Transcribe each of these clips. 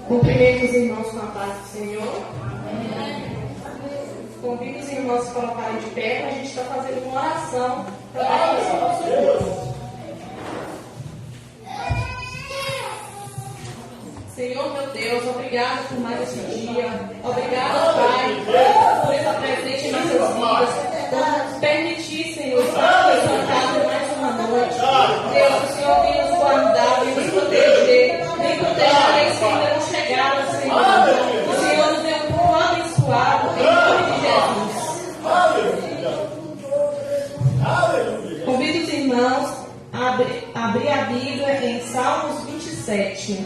Cumprimento os irmãos com a paz do Senhor. Convido os irmãos a se colocarem de pé, para a gente está fazendo uma oração para dar início ao nosso culto. Senhor, meu Deus, obrigado por mais esse dia. Obrigado, Pai, por estar presente em nossas vidas. Por permitir, Senhor, estar em sua casa mais uma noite. Deus, o Senhor vem nos guardar, vem nos proteger. Vem proteger aqueles que ainda não chegaram, Senhor. O Senhor nos deu um povo abençoado, em nome de Jesus. Convido os irmãos a abrir a Bíblia em Salmos 27.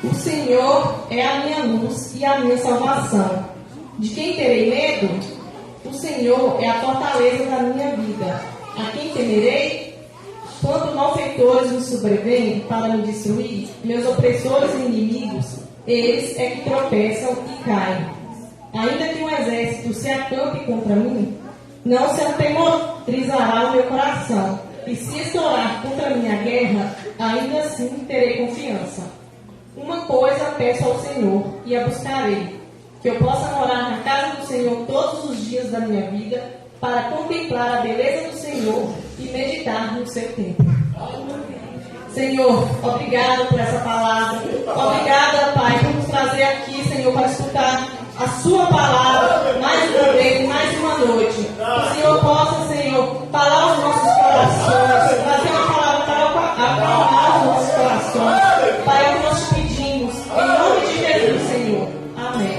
O Senhor é a minha luz e a minha salvação. De quem terei medo? O Senhor é a fortaleza da minha vida. A quem temerei? Quando malfeitores me sobrevêm para me destruir, meus opressores e inimigos, eles é que tropeçam e caem. Ainda que um exército se acampe contra mim, não se atemorizará o meu coração. E se estourar contra minha guerra, ainda assim terei confiança. Uma coisa peço ao Senhor e a buscarei, que eu possa morar na casa do Senhor todos os dias da minha vida, para contemplar a beleza do Senhor e meditar no seu templo. Senhor, obrigado por essa palavra. Obrigada, Pai, por nos trazer aqui, Senhor, para escutar a sua palavra mais uma vez, mais uma noite. Que o Senhor possa, Senhor, falar aos nossos corações, trazer uma palavra para acalmar os nossos corações. Pai, é o que nós te pedimos, em nome de Jesus, Senhor. Amém.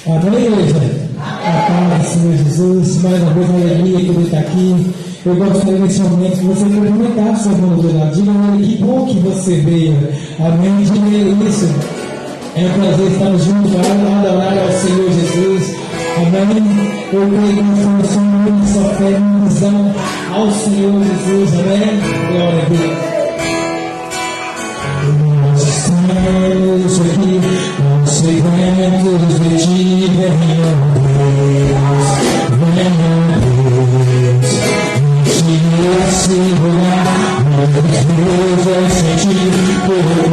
Amém, igreja. A paz, Senhor Jesus, mais uma vez uma alegria poder estar aqui. Eu gostaria nesse momento que você cumprimentasse o irmão do lado. Diga a ele que bom que você veio. Amém. Diga a ele isso. É um prazer estarmos juntos para adorar ao Senhor Jesus. Amém. Eu creio que nós somos uma só fé e uma visão ao Senhor Jesus. Amém. Glória a Deus. Nós estamos aqui, nós segredos de ti, venha Deus, esse lugar, meus Deus vai sentir teu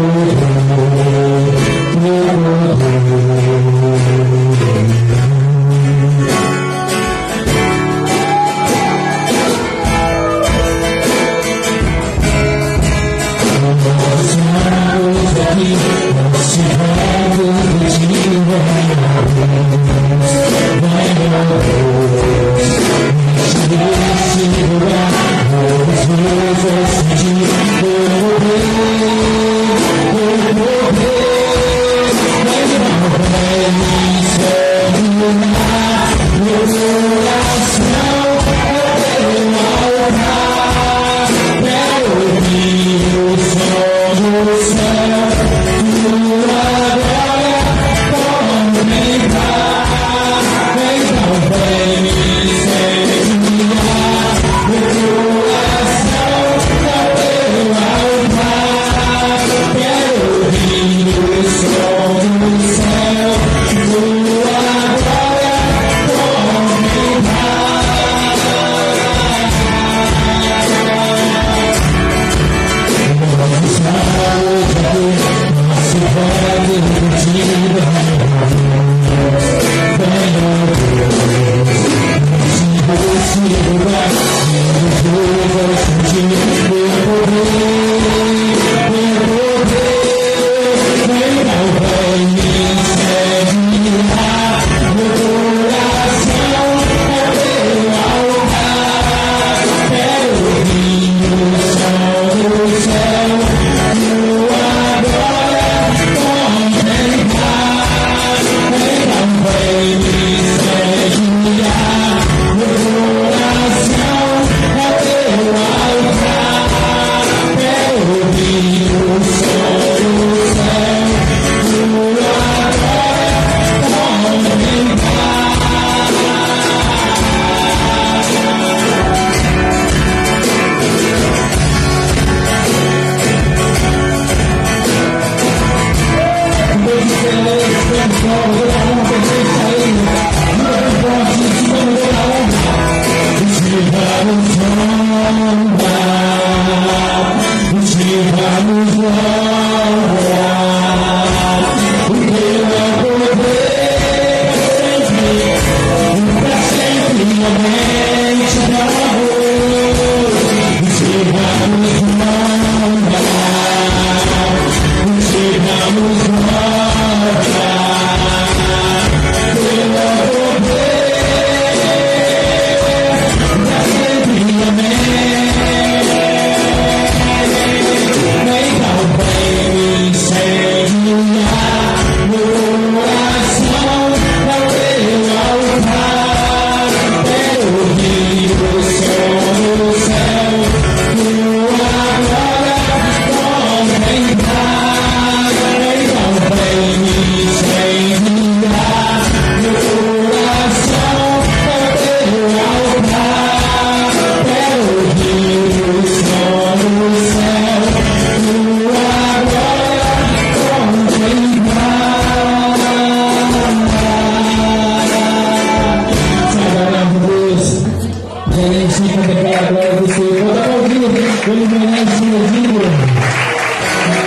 sim para declarar a glória do Senhor. Pode aplaudir, ele merece o digno.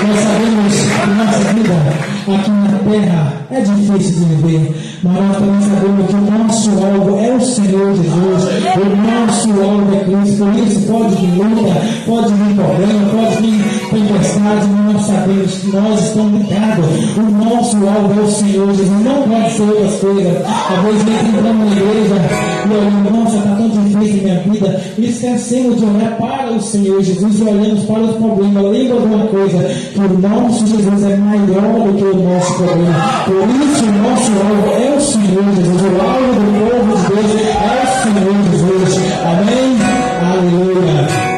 Nós sabemos que nossa vida aqui na terra é difícil de viver, mas nós também sabemos que o nosso alvo é o Senhor Jesus, o nosso alvo é Cristo. Por isso pode vir luta, pode vir problema, pode vir tempestade, mas nós sabemos que nós estamos ligados. O nosso alvo é o Senhor Jesus, não pode ser outras coisas. Às vezes entramos na igreja e olhamos, nossa, está tão difícil minha vida, e esquecemos de olhar para o Senhor Jesus e olhamos para os problemas. Lembra de uma coisa, que o nosso Jesus é maior do que o nosso problema. Por isso o nosso alvo é o Senhor Jesus, o alvo do povo de Deus é o Senhor Jesus. Amém? Aleluia.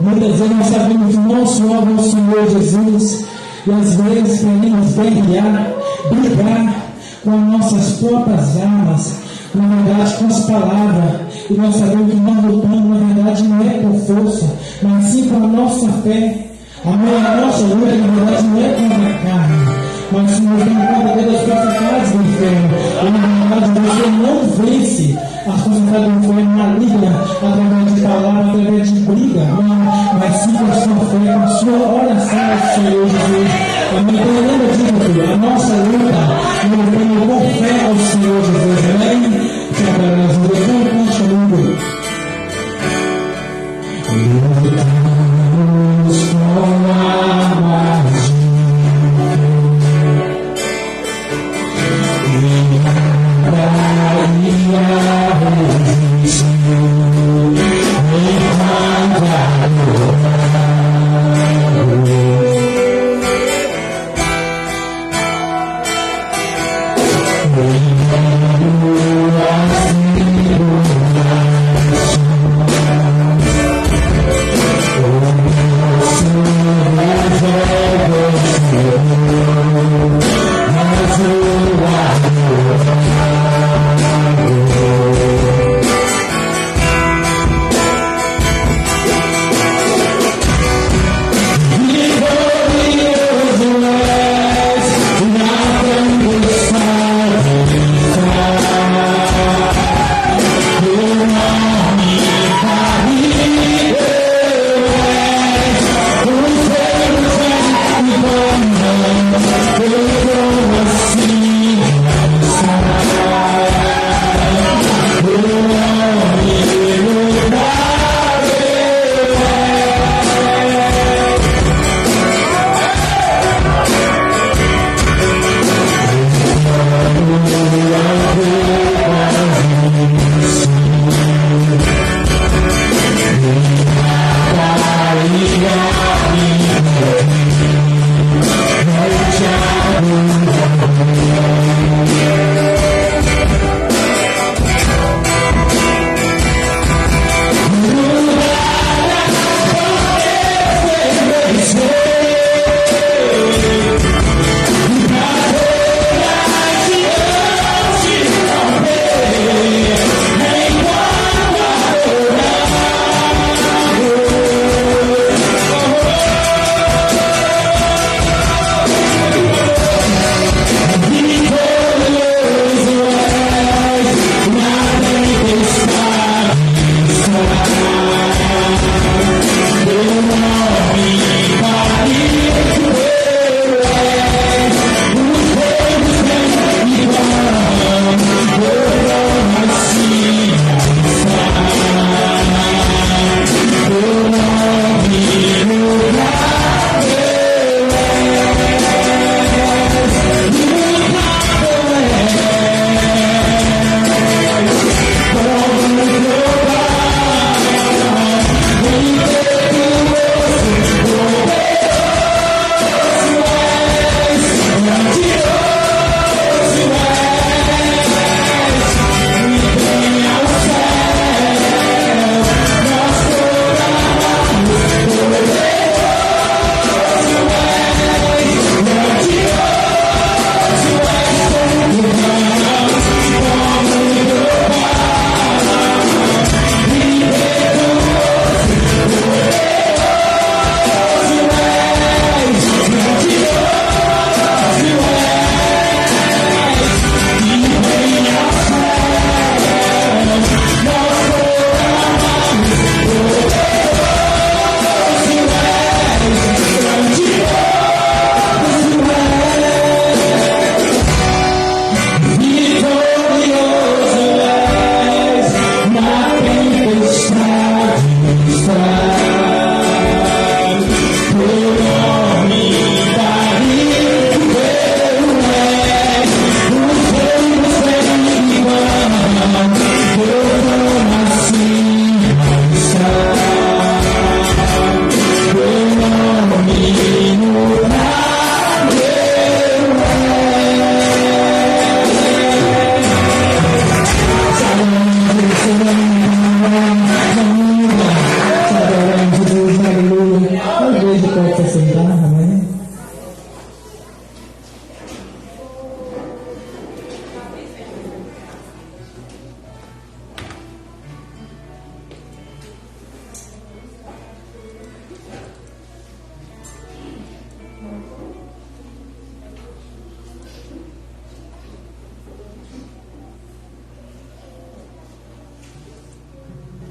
Muitas vezes nós sabemos que o nosso alvo é o Senhor Jesus, e às vezes queremos brigar com as nossas próprias armas, na verdade com as palavras, e nós sabemos que nós lutamos, na verdade, não é por força, mas sim com a nossa fé. A nossa luta, na verdade, não é contra a carne, mas se nós temos contra das possibilidades do inferno. E na verdade você não vence as possibilidades do inferno maligna através de palavras, através de briga, mas sim com a sua fé, com a sua oração ao Senhor Jesus. Amém? Então lembra disso, filho, a nossa luta nós temos com fé ao Senhor Jesus. Amém? Que agradece a Deus. Vamos continuar comigo. Lutamos com a magia e a resistir. Te adoramos, Jesus, aleluia. A igreja pode se sentar, amém?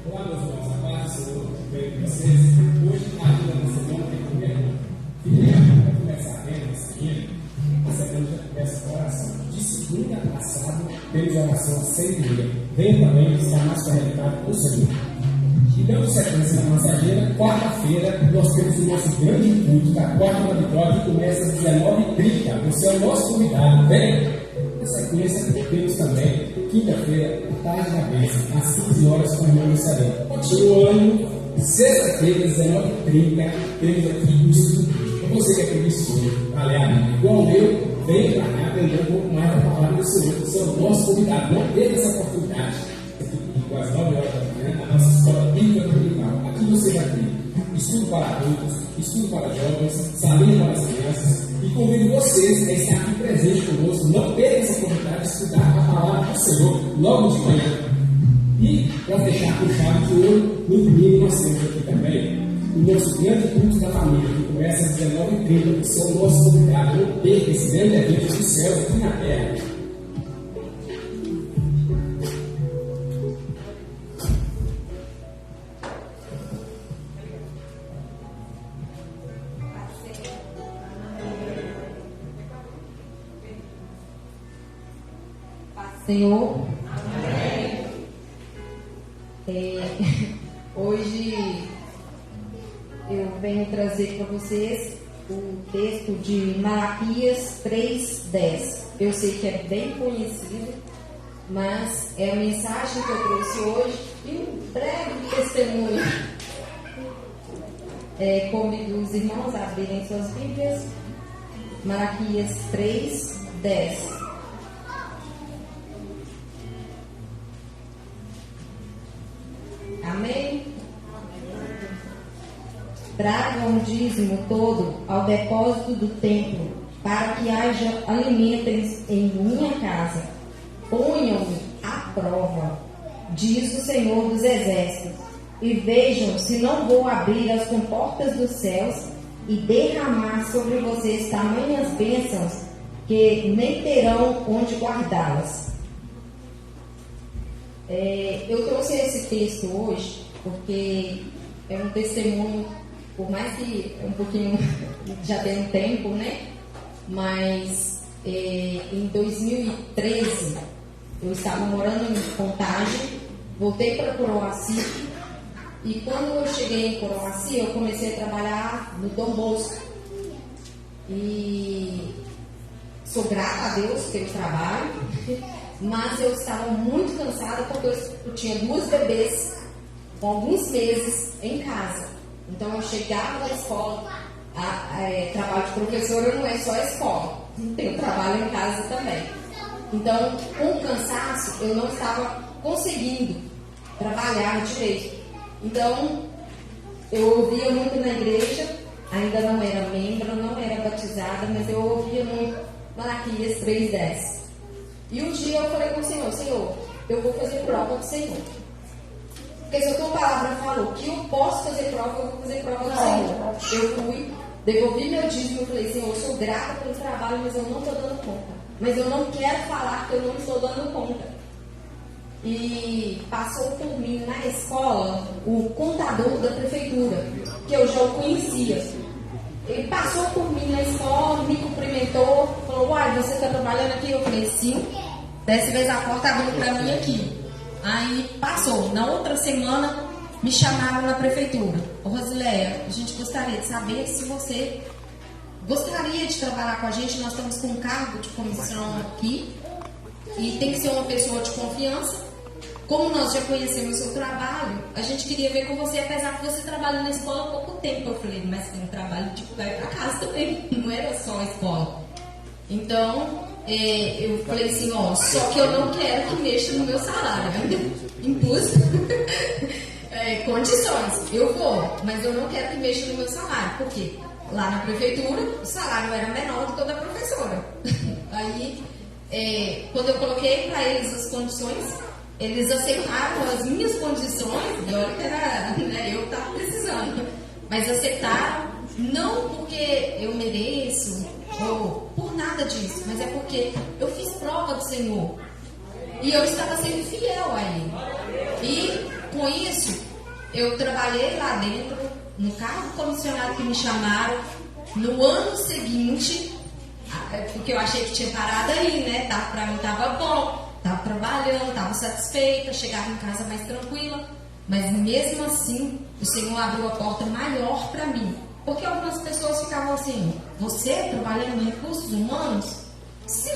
Olá, meus irmãos, a paz do Senhor veio com vocês. Hoje, na vida da semana, tem primeiro. Vamos começar vendo esse dia. A semana já começa com oração. De segunda a passada, temos oração às 6h30. Venha também estar mais conectado com o Senhor. E dando sequência na nossa agenda, quarta-feira, nós temos o nosso grande culto da Quarta da Vitória, que começa às 19h30. Você é o nosso convidado, vem! Na sequência, temos também, quinta-feira, tarde da bênção, às 15 horas, com o irmão Isabel. Continuando, sexta-feira, 19h30, temos aqui o estudo. Para você que é preguiçoso, para ler a Bíblia, igual eu, venha para cá aprender um pouco mais da palavra do Senhor. Você é o nosso convidado, não perca essa oportunidade. Aqui, às 9 horas da manhã, a nossa escola bíblica dominical. Aqui você vai ter estudo para adultos, estudo para jovens, saber para as crianças. E convido vocês a estar aqui presente conosco. Não perca essa oportunidade de estudar a palavra do Senhor logo de manhã. E, para fechar com chave de ouro, no domingo nós temos aqui também o nosso grande culto da família, que começa às 19h30. Você é o nosso convidado. Não perca esse grande evento dos céus aqui na terra. Senhor, hoje eu venho trazer para vocês o texto de Malaquias 3:10. Eu sei que é bem conhecido, mas é a mensagem que eu trouxe hoje e um breve testemunho. Convido os irmãos a abrirem suas Bíblias. Malaquias 3:10. Amém? Tragam o dízimo todo ao depósito do templo, para que haja alimento em minha casa. Ponham-me à prova, diz o Senhor dos Exércitos, e vejam se não vou abrir as comportas dos céus e derramar sobre vocês tamanhas bênçãos que nem terão onde guardá-las. Eu trouxe esse texto hoje porque é um testemunho, por mais que um pouquinho já tem um tempo, né? Mas em 2013 eu estava morando em Contagem, voltei para Coroaci e quando eu cheguei em Coroaci eu comecei a trabalhar no Dom Bosco e sou grata a Deus pelo trabalho. Mas eu estava muito cansada porque eu tinha 2 bebês com alguns meses em casa. Então eu chegava da escola, trabalho de professora não é só escola, tem trabalho em casa também. Então, com o cansaço, eu não estava conseguindo trabalhar direito. Então, eu ouvia muito na igreja, ainda não era membro, não era batizada, mas eu ouvia muito Malaquias 3:10. E um dia eu falei com o Senhor, Senhor, eu vou fazer prova do Senhor. Porque se a tua palavra falou que eu posso fazer prova, eu vou fazer prova do Senhor. Eu fui, devolvi meu dízimo e falei, Senhor, eu sou grata pelo trabalho, mas eu não estou dando conta. Mas eu não quero falar que eu não estou dando conta. E passou por mim na escola o contador da prefeitura, que eu já o conhecia. Ele passou por mim na escola, me cumprimentou, falou, uai, você está trabalhando aqui? Eu falei, sim, dessa vez a porta abriu para mim aqui. Aí passou, na outra semana me chamaram na prefeitura. Ô Rosileia, a gente gostaria de saber se você gostaria de trabalhar com a gente. Nós estamos com um cargo de comissão aqui e tem que ser uma pessoa de confiança. Como nós já conhecemos o seu trabalho, a gente queria ver com você, apesar que você trabalha na escola há pouco tempo. Eu falei, mas tem um trabalho de vai para casa também, não era só a escola. Então, eu falei assim, ó, só que eu não quero que mexa no meu salário, entendeu? impus condições. Eu vou, mas eu não quero que mexa no meu salário. Por quê? Lá na prefeitura, o salário era menor do que o da professora. Aí, quando eu coloquei para eles as condições, eles aceitaram as minhas condições, e olha que era, eu que estava precisando, mas aceitaram, não porque eu mereço, ou por nada disso, mas é porque eu fiz prova do Senhor, e eu estava sendo fiel a Ele. E, com isso, eu trabalhei lá dentro, no cargo comissionado que me chamaram, no ano seguinte, porque eu achei que tinha parado aí, né? Para mim estava bom, estava trabalhando, estava satisfeita, chegava em casa mais tranquila, mas mesmo assim, o Senhor abriu a porta maior para mim. Porque algumas pessoas ficavam assim: você trabalhando em recursos humanos? Sim,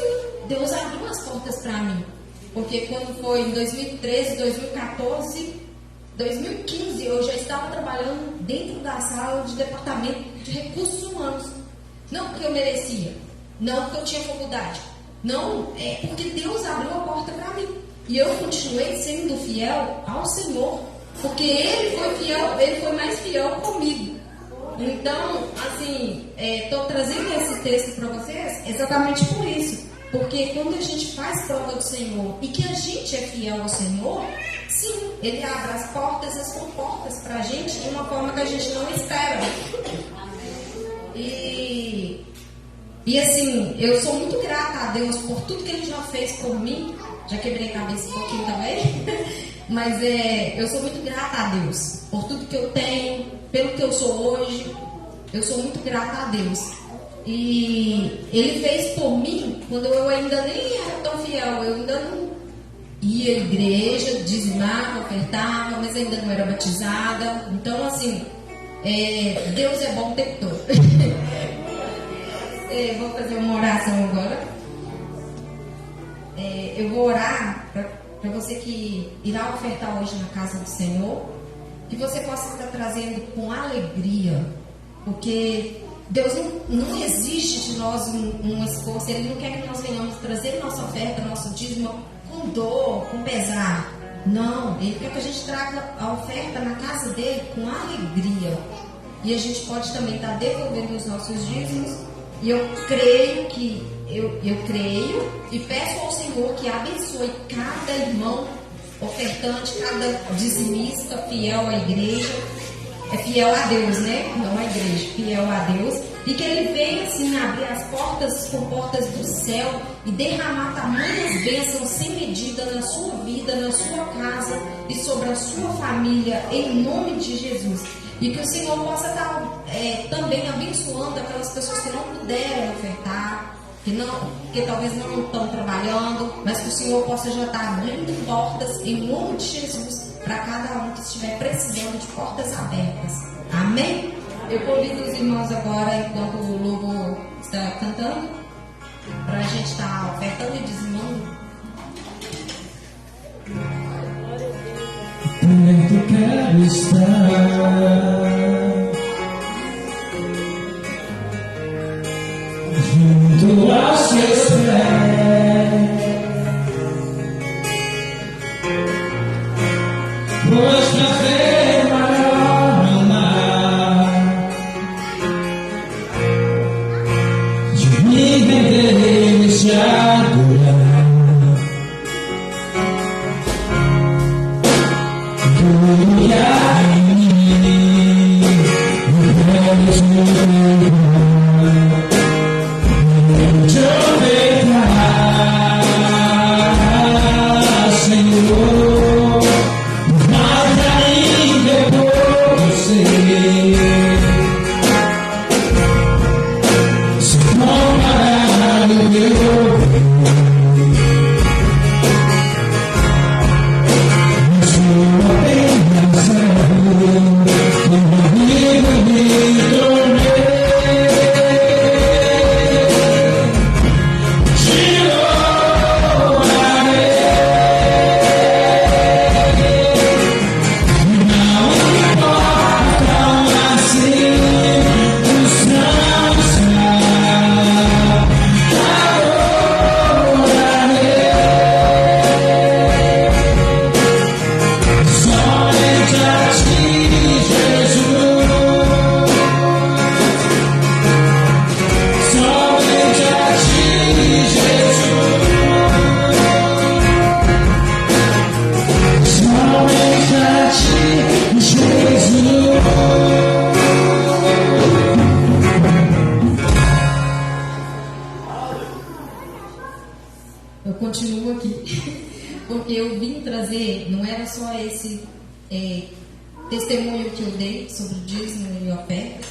Deus abriu as portas para mim. Porque quando foi em 2013, 2014, 2015, eu já estava trabalhando dentro da sala de departamento de recursos humanos. Não porque eu merecia, não porque eu tinha faculdade, não, é porque Deus abriu a porta para mim. E eu continuei sendo fiel ao Senhor, porque Ele foi fiel, Ele foi mais fiel comigo. Então, assim, estou trazendo esse texto para vocês exatamente por isso. Porque quando a gente faz prova do Senhor e que a gente é fiel ao Senhor, sim, Ele abre as portas, as comportas para a gente de uma forma que a gente não espera. E assim, eu sou muito grata a Deus por tudo que Ele já fez por mim. Já quebrei a cabeça um pouquinho também. Mas eu sou muito grata a Deus por tudo que eu tenho, pelo que eu sou hoje. Eu sou muito grata a Deus. E Ele fez por mim quando eu ainda nem era tão fiel. Eu ainda não ia à igreja, dizimava, ofertava, mas ainda não era batizada. Então, assim, Deus é bom o tempo todo. Vou fazer uma oração agora. Eu vou orar para você que irá ofertar hoje na casa do Senhor, que você possa estar trazendo com alegria, porque Deus não exige de nós um esforço. Ele não quer que nós venhamos trazer nossa oferta, nosso dízimo com dor, com pesar. Não, Ele quer que a gente traga a oferta na casa dele com alegria. E a gente pode também estar devolvendo os nossos dízimos. E eu creio eu creio e peço ao Senhor que abençoe cada irmão ofertante, cada dizimista fiel à igreja. É fiel a Deus, né? Não a igreja, fiel a Deus. E que Ele venha assim abrir as portas com portas do céu e derramar tamanhas bênçãos sem medida na sua vida, na sua casa e sobre a sua família, em nome de Jesus. E que o Senhor possa estar também abençoando aquelas pessoas que não puderam ofertar, que talvez não estão trabalhando, mas que o Senhor possa já estar abrindo portas em nome de Jesus para cada um que estiver precisando de portas abertas. Amém? Eu convido os irmãos agora, enquanto o louvor está cantando, para a gente estar ofertando e dizimando. Perto quero estar, junto aos seus pés, pois prazer maior não há de me vender e te adorar. Tornei trazer, não era só esse testemunho que eu dei sobre o dízimo e oferta,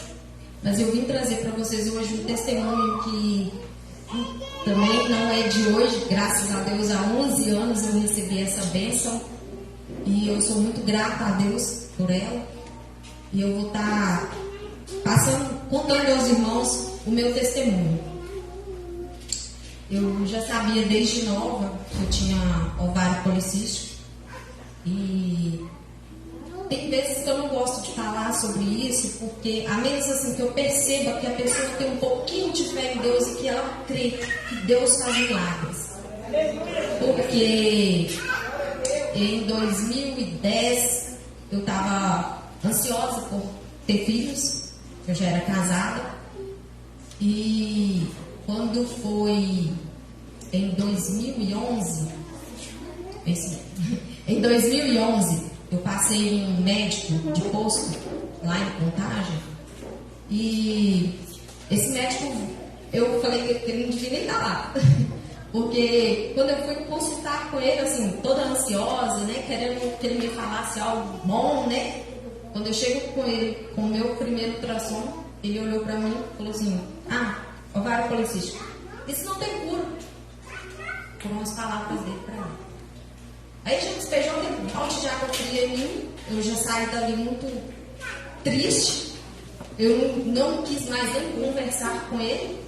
mas eu vim trazer para vocês hoje um testemunho que também não é de hoje. Graças a Deus, há 11 anos eu recebi essa bênção e eu sou muito grata a Deus por ela. E eu vou estar contando aos irmãos o meu testemunho. Eu já sabia desde nova que eu tinha ovário policístico e tem vezes que eu não gosto de falar sobre isso, porque a menos assim que eu perceba que a pessoa tem um pouquinho de fé em Deus e que ela crê que Deus faz milagres. Porque em 2010 eu estava ansiosa por ter filhos, eu já era casada, e quando foi em 2011, eu passei em um médico de posto lá em Contagem, e esse médico, eu falei que ele não devia nem estar lá, porque quando eu fui consultar com ele, assim, toda ansiosa, né, querendo que ele me falasse algo bom, né, quando eu chego com ele, com o meu primeiro ultrassom, ele olhou pra mim e falou assim: ovário policístico, isso não tem cura. Foram as palavras dele pra mim. Aí já despejou um balde de água fria em mim. Eu já saí dali muito triste. Eu não quis mais nem conversar com ele.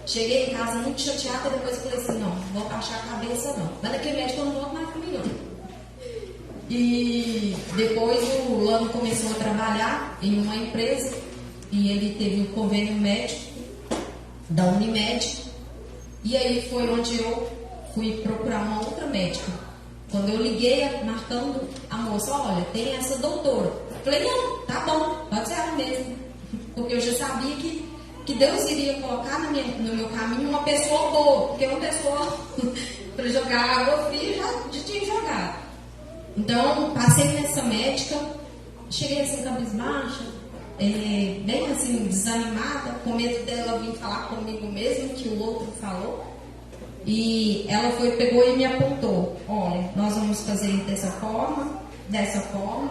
Cheguei em casa muito chateada. Depois falei assim: não vou baixar a cabeça não. Mas naquele médico eu não volto mais comigo não. E depois o Lano começou a trabalhar em uma empresa. E ele teve um convênio médico da Unimed. E aí foi onde eu fui procurar uma outra médica. Quando eu liguei marcando a moça: olha, tem essa doutora. Eu falei: não, tá bom, pode ser ela mesmo. Porque eu já sabia que Deus iria colocar no meu caminho uma pessoa boa. Porque uma pessoa para jogar água fria já tinha jogado. Então, passei nessa médica, cheguei assim cabisbaixa, bem assim desanimada, com medo dela vir falar comigo mesmo que o outro falou. E ela pegou e me apontou: olha, nós vamos fazer dessa forma, dessa forma,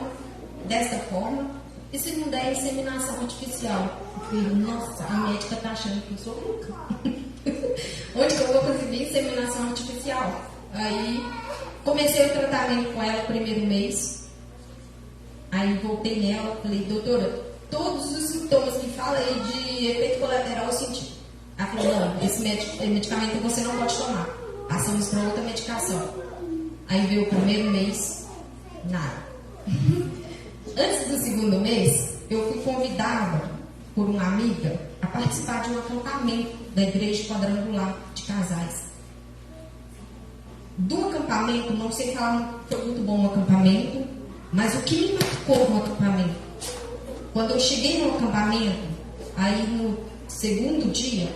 dessa forma, e se não der inseminação artificial. Eu falei: nossa, a médica tá achando que eu sou louca. Onde que eu vou conseguir inseminação artificial? Aí comecei o tratamento com ela o primeiro mês. Aí voltei nela, falei: doutora, todos os sintomas que fala aí de efeito colateral eu senti. Ela falou: não, esse medicamento você não pode tomar. Passamos para outra medicação. Aí veio o primeiro mês, nada. Antes do segundo mês, eu fui convidada por uma amiga a participar de um acampamento da Igreja Quadrangular de Casais. Do acampamento, não sei falar, foi muito bom o acampamento, mas o que me marcou no acampamento? Quando eu cheguei no acampamento, aí no segundo dia,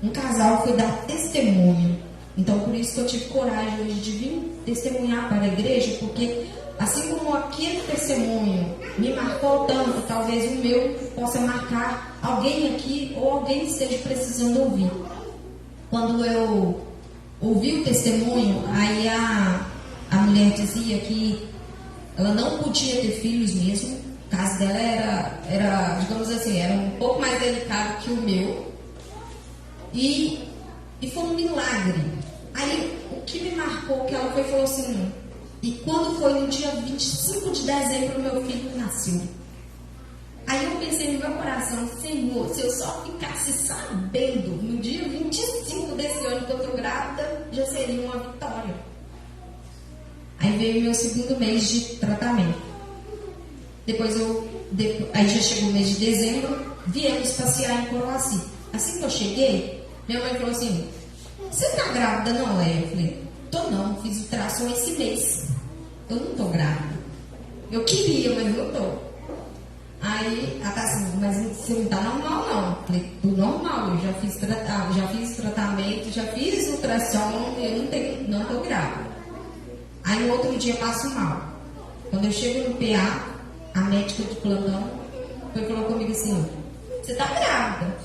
um casal foi dar testemunho. Então, por isso que eu tive coragem hoje de vir testemunhar para a igreja, porque assim como aquele testemunho me marcou tanto, talvez o meu possa marcar alguém aqui ou alguém que esteja precisando ouvir. Quando eu ouvi o testemunho, aí a mulher dizia que ela não podia ter filhos mesmo. O caso dela era, digamos assim, era um pouco mais delicado que o meu. E foi um milagre. Aí, o que me marcou, que ela foi e falou assim: e quando foi no dia 25 de dezembro, meu filho nasceu. Aí eu pensei no meu coração: Senhor, se eu só ficasse sabendo no dia 25 desse ano que eu estou grávida, já seria uma vitória. Aí veio meu segundo mês de tratamento. Aí já chegou o mês de dezembro, viemos passear em Coroaci. Assim que eu cheguei, minha mãe falou assim: você tá grávida não, Léia? Eu falei: tô não, fiz ultrassom esse mês. Eu não tô grávida. Eu queria, mas não tô. Aí ela tá assim: mas você não tá normal não. Eu falei: tô normal, eu já fiz tratamento, já fiz ultrassom, eu não tô grávida. Aí no outro dia eu passo mal. Quando eu chego no PA, a médica de plantão falou comigo assim: você tá grávida?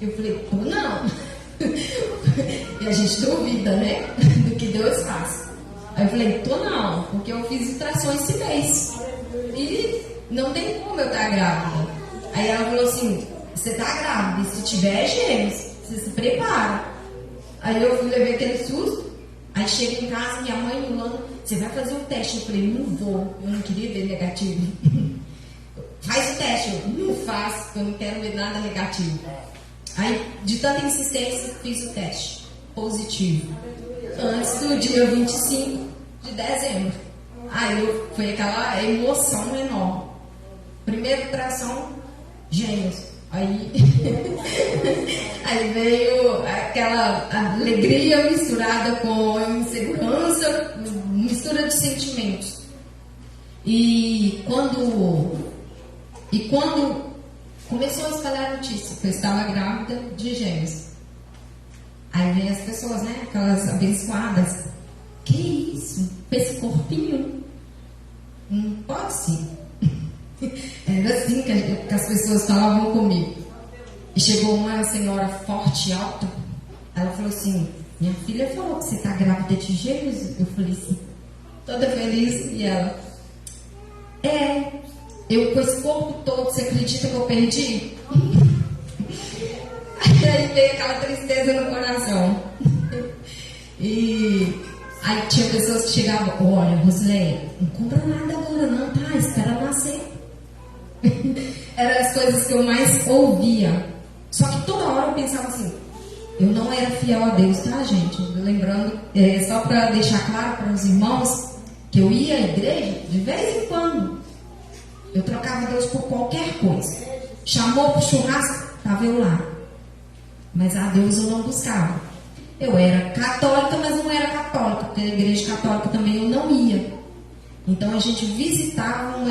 Eu falei: tô não. E a gente duvida, né? Do que Deus faz. Aí eu falei, tô não, porque eu fiz ultrassom esse mês. E não tem como eu estar grávida. Aí ela falou assim, você tá grávida, e se tiver gêmeos, você se prepara. Aí eu levei aquele susto. Aí chega em casa, minha mãe me manda, você vai fazer o teste? Eu falei, não vou, eu não queria ver negativo. Faz o teste, eu não faço, porque eu não quero ver nada negativo. Aí, de tanta insistência, fiz o teste positivo. Antes do dia 25 de dezembro. Aí foi aquela emoção enorme. Primeiro ultrassom, gêmeos. Aí veio aquela alegria misturada com insegurança, mistura de sentimentos. E quando começou a espalhar a notícia que eu estava grávida de gêmeos, aí vem as pessoas, né, aquelas abençoadas, que isso? Esse corpinho? Não pode sim. Era assim que as pessoas falavam comigo. E chegou uma senhora forte e alta. Ela falou assim, minha filha falou que você está grávida de gêmeos. Eu falei assim, toda feliz. E ela, eu com esse corpo todo, você acredita que eu perdi? Aí veio aquela tristeza no coração. E aí tinha pessoas que chegavam, olha, Rosileia, não compra nada agora não, tá? Espera nascer. Eram as coisas que eu mais ouvia. Só que toda hora eu pensava assim, eu não era fiel a Deus, tá, gente? Lembrando, só para deixar claro para os irmãos, que eu ia à igreja de vez em quando. Eu trocava Deus por qualquer coisa. Chamou pro churrasco, estava eu lá. Mas a Deus eu não buscava. Eu era católica, mas não era católica, porque a igreja católica também eu não ia. Então a gente visitávamos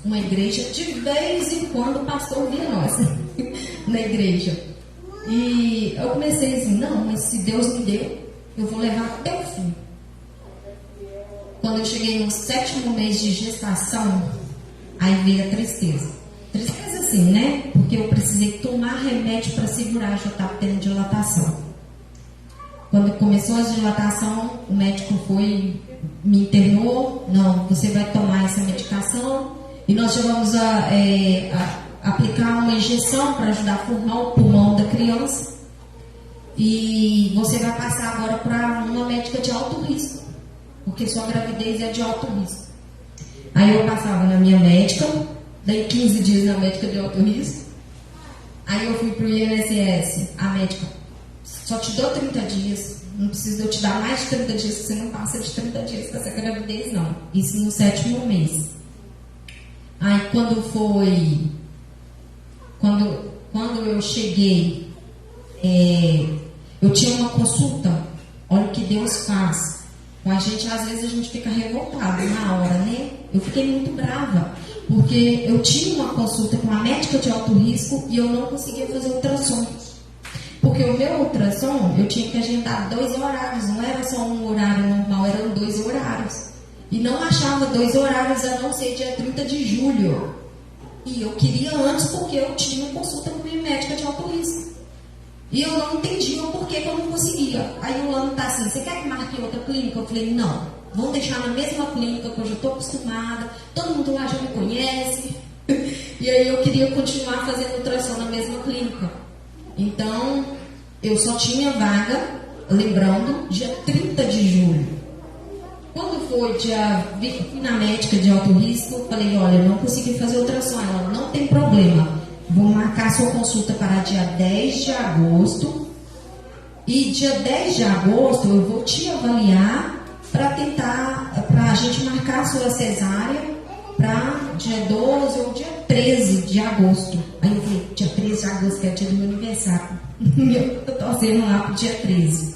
uma igreja de vez em quando o pastor via nós na igreja. E eu comecei assim, não, mas se Deus me deu, eu vou levar até o fim. Quando eu cheguei no 7º mês de gestação, aí veio a tristeza. Tristeza assim, né? Porque eu precisei tomar remédio para segurar, já estava tendo dilatação. Quando começou a dilatação, o médico me internou, não, você vai tomar essa medicação e nós já vamos aplicar uma injeção para ajudar a formar o pulmão da criança e você vai passar agora para uma médica de alto risco, porque sua gravidez é de alto risco. Aí eu passava na minha médica, daí 15 dias na médica de alto risco, aí eu fui para o INSS, a médica, só te dou 30 dias, não precisa eu te dar mais de 30 dias, você não passa de 30 dias com essa gravidez, não. Isso no 7º mês. Aí quando eu cheguei, eu tinha uma consulta, olha o que Deus faz. Com a gente, às vezes a gente fica revoltado na hora, né? Eu fiquei muito brava, porque eu tinha uma consulta com uma médica de alto risco e eu não conseguia fazer ultrassom. Porque o meu ultrassom, eu tinha que agendar 2 horários, não era só um horário normal, eram 2 horários. E não achava 2 horários a não ser dia 30 de julho. E eu queria antes porque eu tinha uma consulta com minha médica de alto risco. E eu não entendia o porquê que eu não conseguia. Aí o Lano tá assim, você quer que marque outra clínica? Eu falei, não, vamos deixar na mesma clínica que eu já estou acostumada, todo mundo lá já me conhece. E aí eu queria continuar fazendo ultrassom na mesma clínica. Então, eu só tinha vaga, lembrando, dia 30 de julho. Quando foi fui na médica de alto risco, falei, olha, eu não consegui fazer ultrassom. Ela, não tem problema, vou marcar sua consulta para dia 10 de agosto. E dia 10 de agosto eu vou te avaliar para a gente marcar a sua cesárea para dia 12 ou dia 13 de agosto. Aí eu falei, dia 13 de agosto, que é o dia do meu aniversário. Eu tô torcendo lá pro dia 13.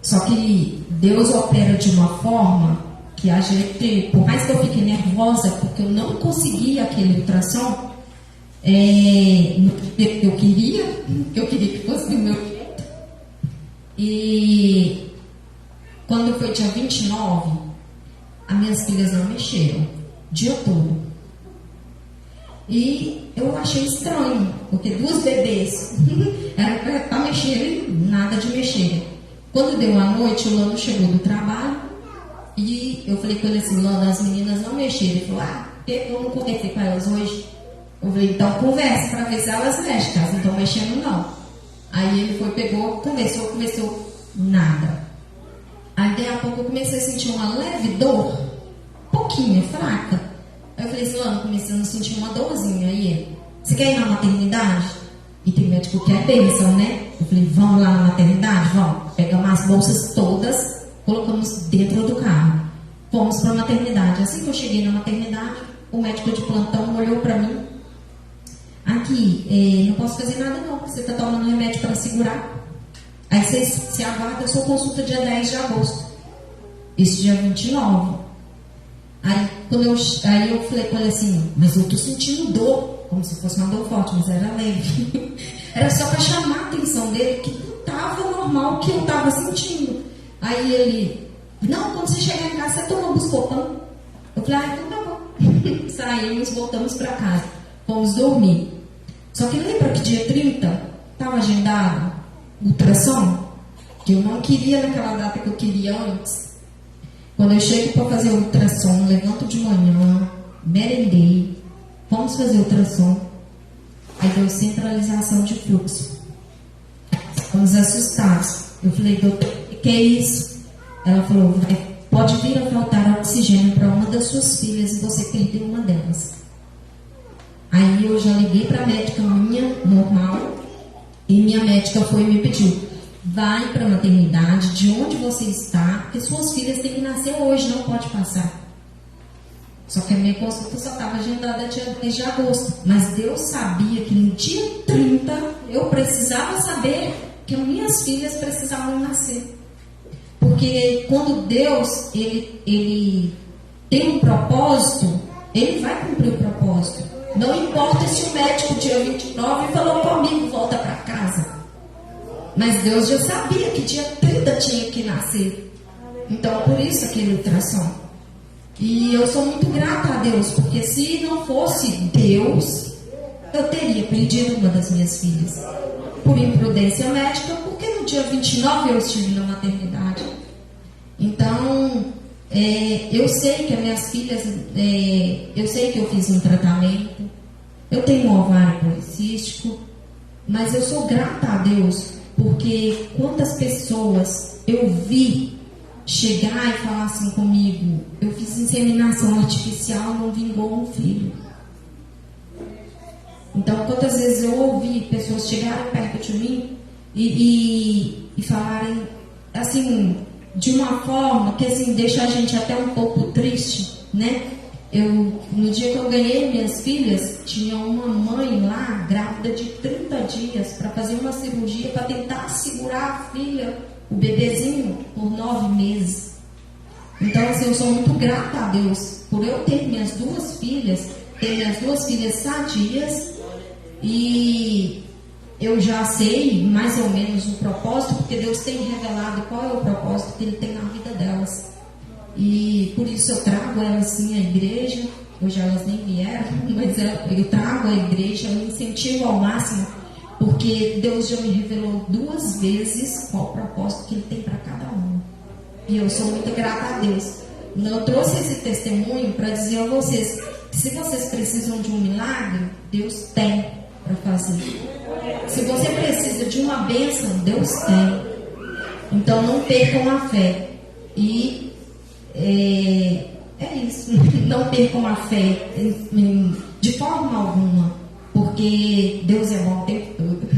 Só que Deus opera de uma forma que a gente, por mais que eu fique nervosa, porque eu não conseguia aquele ultrassom, eu queria que fosse do meu jeito. E quando foi dia 29, as minhas filhas não mexeram, o dia todo. E eu achei estranho, porque 2 bebês era para mexer, nada de mexer. Quando deu a noite, o Lando chegou do trabalho e eu falei com ele assim: Lando, as meninas não mexeram. Ele falou: eu não conversei com elas hoje. Eu falei: então conversa para ver se elas mexem, caso não estão mexendo não. Aí ele foi, pegou, conversou, nada. Aí daí a pouco eu comecei a sentir uma leve dor, pouquinho, fraca. Aí eu falei assim: Lando, comecei a sentir uma dorzinha. Aí ele: você quer ir na maternidade? E tem médico que é bênção, né? Eu falei: vamos lá na maternidade? Vamos. Pegamos as bolsas todas, colocamos dentro do carro. Fomos para a maternidade. Assim que eu cheguei na maternidade, o médico de plantão olhou para mim: aqui, não posso fazer nada não, você está tomando remédio para segurar. Aí você se aguarda a sua consulta dia 10 de agosto. Isso dia 29. Aí eu falei com ele assim: mas eu tô sentindo dor, como se fosse uma dor forte, mas era leve. Era só para chamar a atenção dele que não estava normal o que eu estava sentindo. Aí ele: não, quando você chegar em casa, você toma buscopan. Eu falei: então tá bom. Saímos, voltamos para casa, fomos dormir. Só que lembra que dia 30 estava agendado ultrassom, que eu não queria naquela data que eu queria antes. Quando eu chego para fazer o ultrassom, levanto de manhã, merendei, vamos fazer o ultrassom. Aí deu centralização de fluxo. Ficamos assustados. Eu falei: doutor, o que é isso? Ela falou: pode vir a faltar oxigênio para uma das suas filhas e você perdeu uma delas. Aí eu já liguei para a médica minha, normal, e minha médica foi e me pediu: vai para a maternidade, de onde você está, porque suas filhas têm que nascer hoje, não pode passar. Só que a minha consulta só estava agendada dia 10 de agosto. Mas Deus sabia que no dia 30 eu precisava saber que as minhas filhas precisavam nascer. Porque quando Deus ele tem um propósito, Ele vai cumprir o propósito. Não importa se o médico dia 29 falou comigo: volta para casa. Mas Deus já sabia que dia 30 tinha que nascer. Então, por isso aquele ultrassom. E eu sou muito grata a Deus, porque se não fosse Deus, eu teria perdido uma das minhas filhas. Por imprudência médica, porque no dia 29 eu estive na maternidade. Então, eu sei que as minhas filhas, eu sei que eu fiz um tratamento, eu tenho um ovário policístico, mas eu sou grata a Deus, porque quantas pessoas eu vi chegar e falar assim comigo: eu fiz inseminação artificial, não vingou um filho. Então, quantas vezes eu ouvi pessoas chegarem perto de mim e falarem assim, de uma forma que assim, deixa a gente até um pouco triste, né? No dia que eu ganhei minhas filhas, tinha uma mãe lá, grávida de 30 dias, para fazer uma cirurgia para tentar segurar a filha, o bebezinho, por 9 meses. Então, assim, eu sou muito grata a Deus por eu ter minhas duas filhas sadias, e eu já sei mais ou menos o propósito, porque Deus tem revelado qual é o propósito que Ele tem na vida delas. E por isso eu trago elas sim à igreja. Hoje elas nem vieram, mas eu trago à igreja, eu incentivo ao máximo, porque Deus já me revelou 2 vezes qual o propósito que Ele tem para cada um. E eu sou muito grata a Deus. Eu trouxe esse testemunho para dizer a vocês que se vocês precisam de um milagre, Deus tem para fazer. Se você precisa de uma bênção, Deus tem. Então não percam a fé. E é isso. Não percam a fé de forma alguma, porque Deus é bom o tempo todo.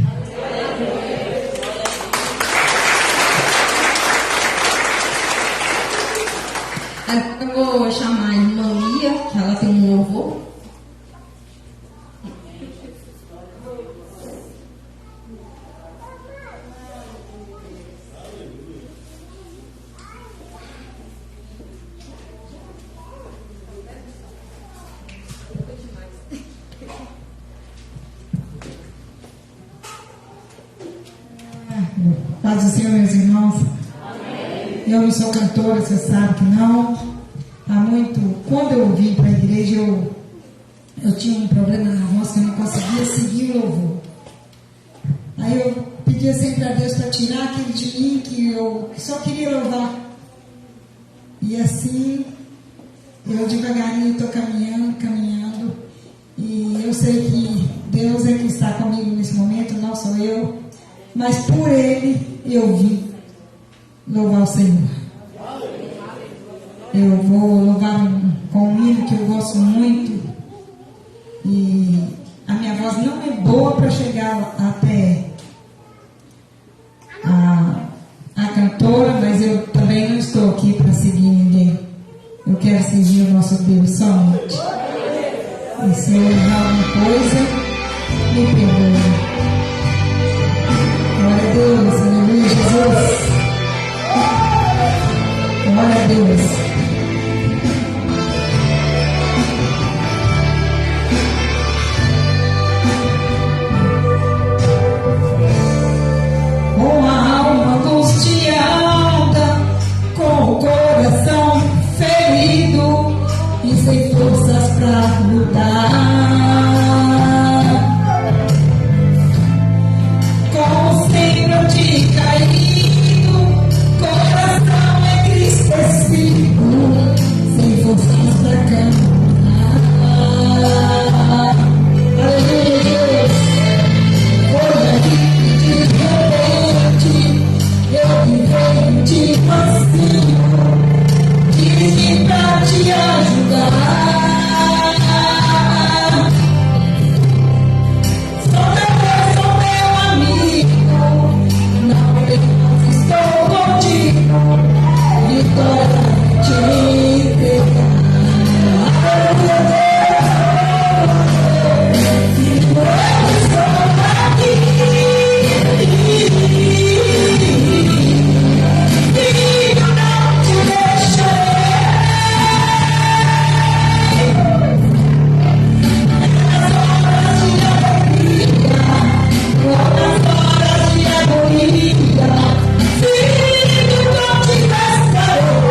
Eu vou chamar a irmã Lia, que ela tem um louvor. Paz do Senhor, meus irmãos. Amém. Eu não sou cantora, você sabe que não. Há muito. Quando eu vim para a igreja, eu tinha um problema na voz que eu não conseguia seguir o louvor. Aí eu pedia sempre a Deus para tirar aquilo de mim que eu só queria louvar. E assim, eu devagarinho estou caminhando. E eu sei que Deus é que está comigo nesse momento, não sou eu. Mas por Ele eu vim louvar o Senhor. Eu vou louvar com um hino que eu gosto muito. E a minha voz não é boa para chegar até a cantora, mas eu também não estou aqui para seguir ninguém. Eu quero seguir o nosso Deus somente. E se eu errar alguma coisa, me perdoe. Glória a Deus, aleluia, Jesus. Glória a Deus. Com a alma angustiada, com o coração ferido e sem forças para lutar, como sempre eu te caído, coração entristecido, sem forças para caminhar. Aleluia, Deus. Foi aí de repente eu me veio de mansinho, disse pra te ajudar. Sou meu amigo, não temas, estou contigo, vitória te entregar. Eu estou aqui, e eu não te deixarei. Filho, não te descarei.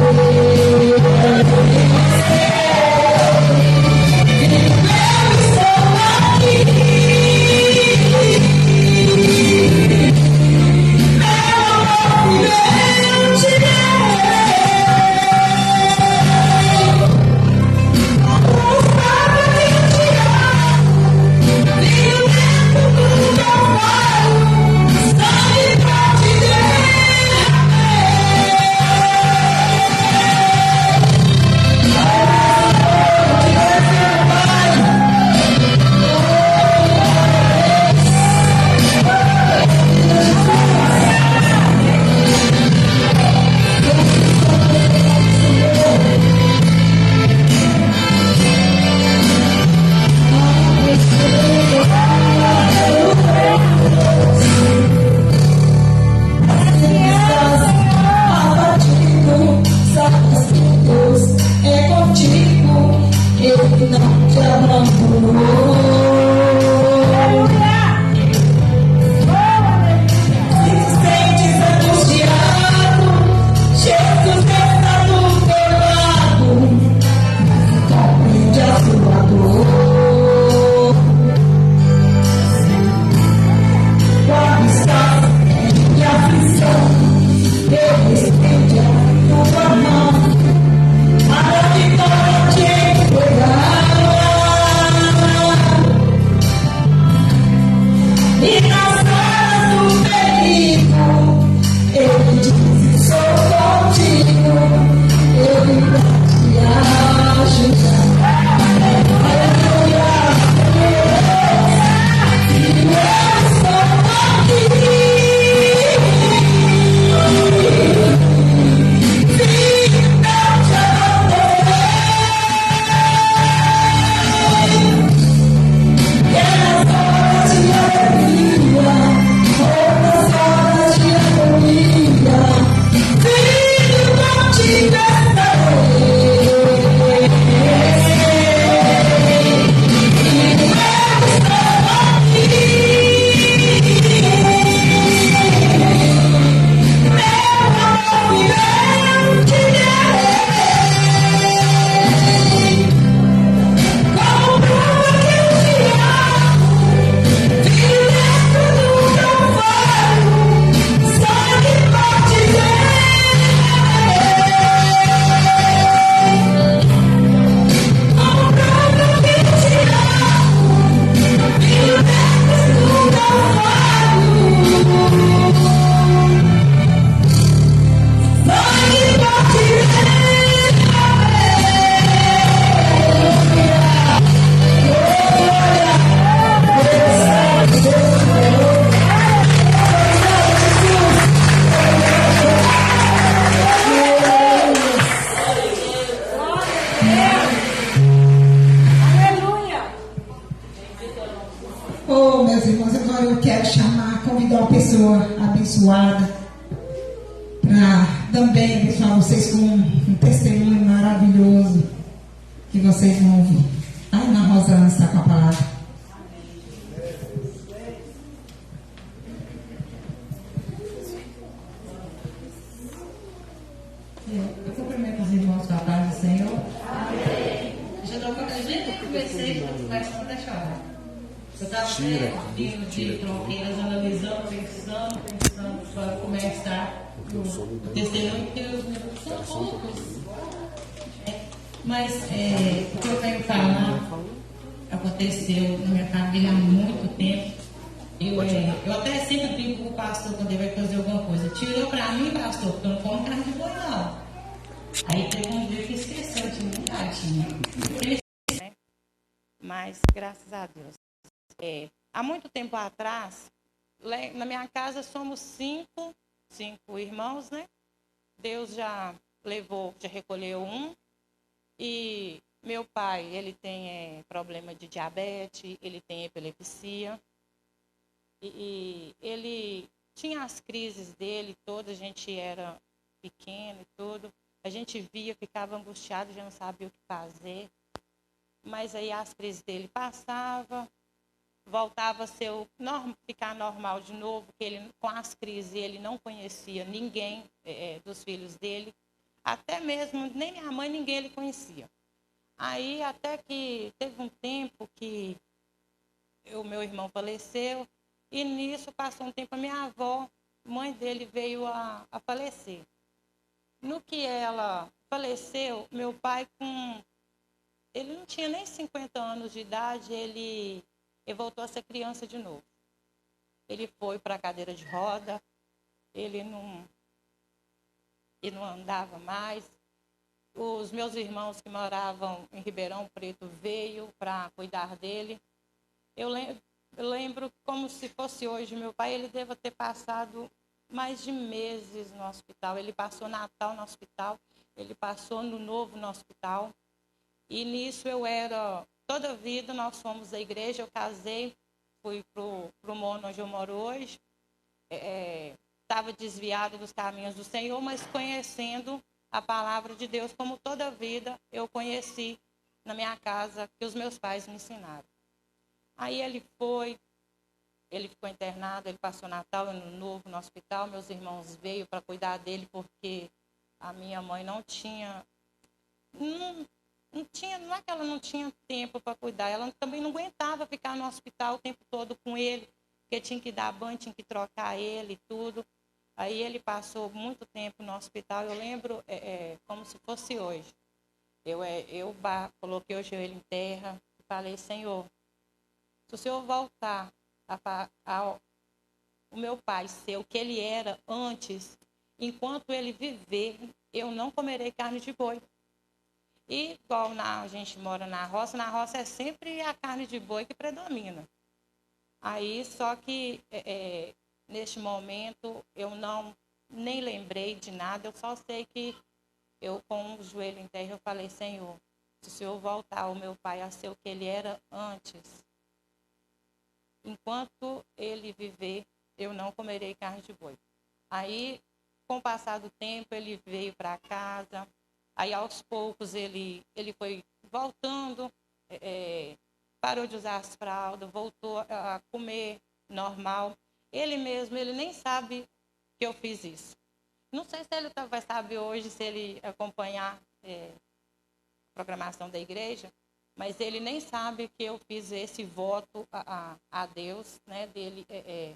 pessoa abençoada, para também abençoar vocês com um testemunho maravilhoso que vocês vão ouvir. A Ana Rosana está com a palavra. Eu cumprimento os irmãos com a paz do Senhor. Amém. Já não acredito que comecei conversando até chorar. Eu estava vindo de Tronqueiras, analisando, pensando para começar o testemunho, porque os meus são poucos. Mas o que eu venho falar aconteceu na minha família há muito tempo. Eu até sempre brinco com o pastor quando ele vai fazer alguma coisa. Tirou para mim, pastor, porque eu não como carne de boi, não. Aí teve um dia que esqueceu de mim, tadinha. Mas, graças a Deus. Há muito tempo atrás, na minha casa somos cinco irmãos, né? Deus já recolheu um. E meu pai, ele tem problema de diabetes, ele tem epilepsia. E ele tinha as crises dele todas, a gente era pequeno e tudo. A gente via, ficava angustiado, já não sabia o que fazer. Mas aí as crises dele passavam, voltava a ficar normal de novo, que ele, com as crises, ele não conhecia ninguém dos filhos dele. Até mesmo, nem minha mãe, ninguém ele conhecia. Aí até que teve um tempo que o meu irmão faleceu, e nisso passou um tempo a minha avó, mãe dele, veio a falecer. No que ela faleceu, meu pai, ele não tinha nem 50 anos de idade, ele voltou a ser criança de novo. Ele foi para a cadeira de roda, ele não andava mais. Os meus irmãos que moravam em Ribeirão Preto veio para cuidar dele. Eu lembro como se fosse hoje. Meu pai, ele deve ter passado mais de meses no hospital. Ele passou Natal no hospital, ele passou Ano Novo no hospital. E nisso toda a vida nós fomos à igreja, eu casei, fui para o Mono, onde eu moro hoje. Estava desviado dos caminhos do Senhor, mas conhecendo a palavra de Deus, como toda a vida eu conheci na minha casa, que os meus pais me ensinaram. Aí ele ficou internado, ele passou Natal, Ano Novo no hospital. Meus irmãos veio para cuidar dele, porque a minha mãe não é que ela não tinha tempo para cuidar, ela também não aguentava ficar no hospital o tempo todo com ele, porque tinha que dar banho, tinha que trocar ele e tudo. Aí ele passou muito tempo no hospital, eu lembro como se fosse hoje. Eu coloquei o joelho em terra e falei: Senhor, se o Senhor voltar o meu pai ser o que ele era antes, enquanto ele viver, eu não comerei carne de boi. E igual a gente mora na roça é sempre a carne de boi que predomina. Aí, só que neste momento eu nem lembrei de nada, eu só sei que eu, com o joelho em terra, eu falei: Senhor, se o Senhor voltar o meu pai a ser o que ele era antes, enquanto ele viver, eu não comerei carne de boi. Aí, com o passar do tempo, ele veio para casa. Aí, aos poucos, ele foi voltando, parou de usar as fraldas, voltou a comer normal. Ele mesmo, ele nem sabe que eu fiz isso. Não sei se ele vai saber hoje, se ele acompanhar a programação da igreja, mas ele nem sabe que eu fiz esse voto a Deus, né, dele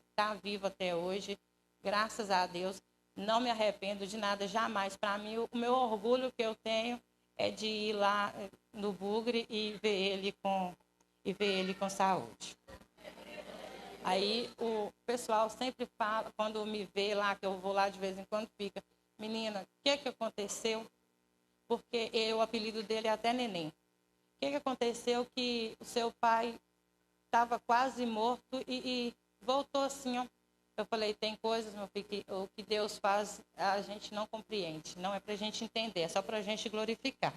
estar vivo até hoje, graças a Deus. Não me arrependo de nada, jamais. Para mim, o meu orgulho que eu tenho é de ir lá no Bugre e ver ele com saúde. Aí o pessoal sempre fala, quando me vê lá, que eu vou lá de vez em quando, fica: menina, o que aconteceu? Porque o apelido dele é até Neném. O que aconteceu que o seu pai estava quase morto e voltou assim, ó. Eu falei: tem coisas, meu filho, que o que Deus faz a gente não compreende. Não é para a gente entender, é só para a gente glorificar.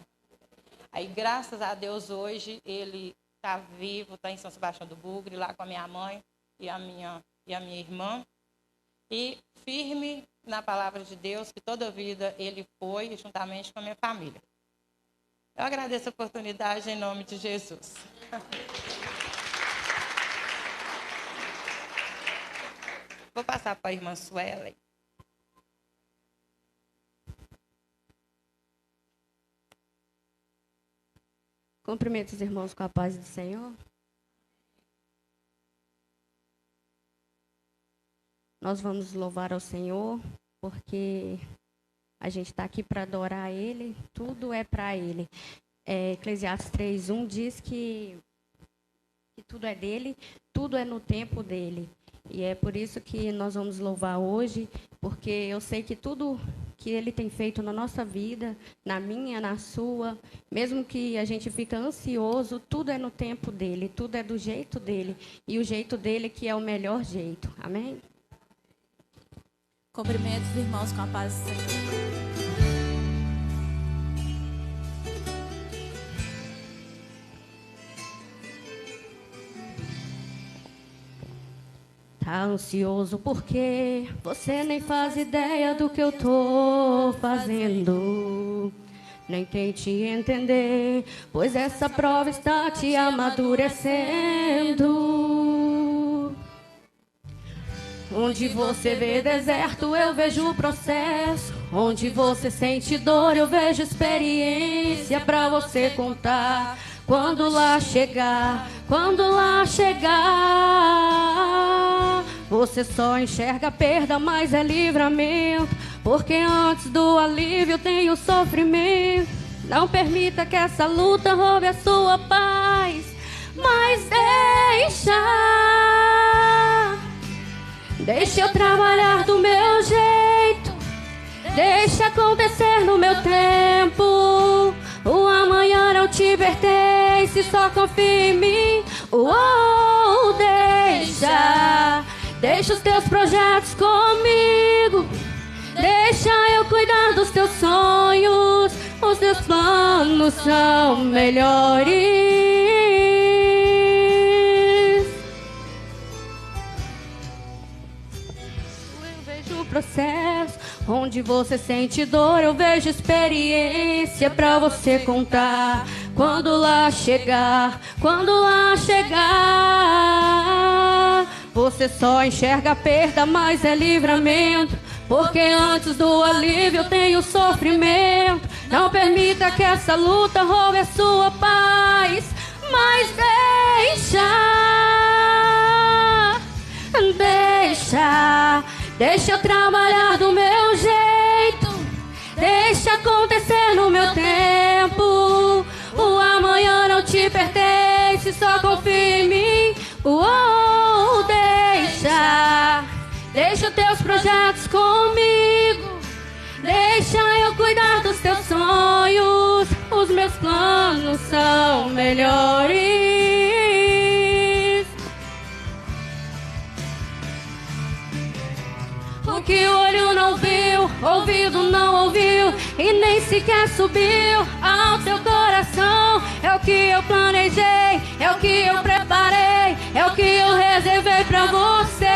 Aí, graças a Deus, hoje ele está vivo, está em São Sebastião do Bugre, lá com a minha mãe e a minha irmã. e firme na palavra de Deus, que toda a vida ele foi, juntamente com a minha família. Eu agradeço a oportunidade em nome de Jesus. Vou passar para a irmã Suelen. Cumprimento os irmãos com a paz do Senhor. Nós vamos louvar ao Senhor, porque a gente está aqui para adorar Ele, tudo é para Ele. Eclesiastes 3:1 diz que tudo é dele, tudo é no tempo dele. E é por isso que nós vamos louvar hoje, porque eu sei que tudo que Ele tem feito na nossa vida, na minha, na sua, mesmo que a gente fica ansioso, tudo é no tempo dele, tudo é do jeito dele. E o jeito dele que é o melhor jeito. Amém? Cumprimento os irmãos com a paz do Senhor. Tá ansioso porque você nem faz ideia do que eu tô fazendo. Nem tente entender, pois essa prova está te amadurecendo. Onde você vê deserto, eu vejo o processo. Onde você sente dor, eu vejo experiência pra você contar. Quando lá chegar, você só enxerga perda, mas é livramento. Porque antes do alívio tem o sofrimento. Não permita que essa luta roube a sua paz, mas deixa eu trabalhar do meu jeito. Deixa acontecer no meu tempo. O amanhã não te pertence, só confia em mim. Deixa os teus projetos comigo. Deixa eu cuidar dos teus sonhos. Os teus planos são melhores. Eu vejo o processo. Onde você sente dor, eu vejo experiência pra você contar. Quando lá chegar, você só enxerga a perda, mas é livramento. Porque antes do alívio tem o sofrimento. Não permita que essa luta roube a sua paz, mas deixa eu trabalhar do meu jeito. Deixa acontecer no meu tempo. O amanhã não te pertence, só confia em mim. Deixa os teus projetos comigo. Deixa eu cuidar dos teus sonhos. Os meus planos são melhores. O que o olho não viu, ouvido não ouviu e nem sequer subiu ao teu coração. É o que eu planejei, é o que eu preparei, é o que eu reservei pra você.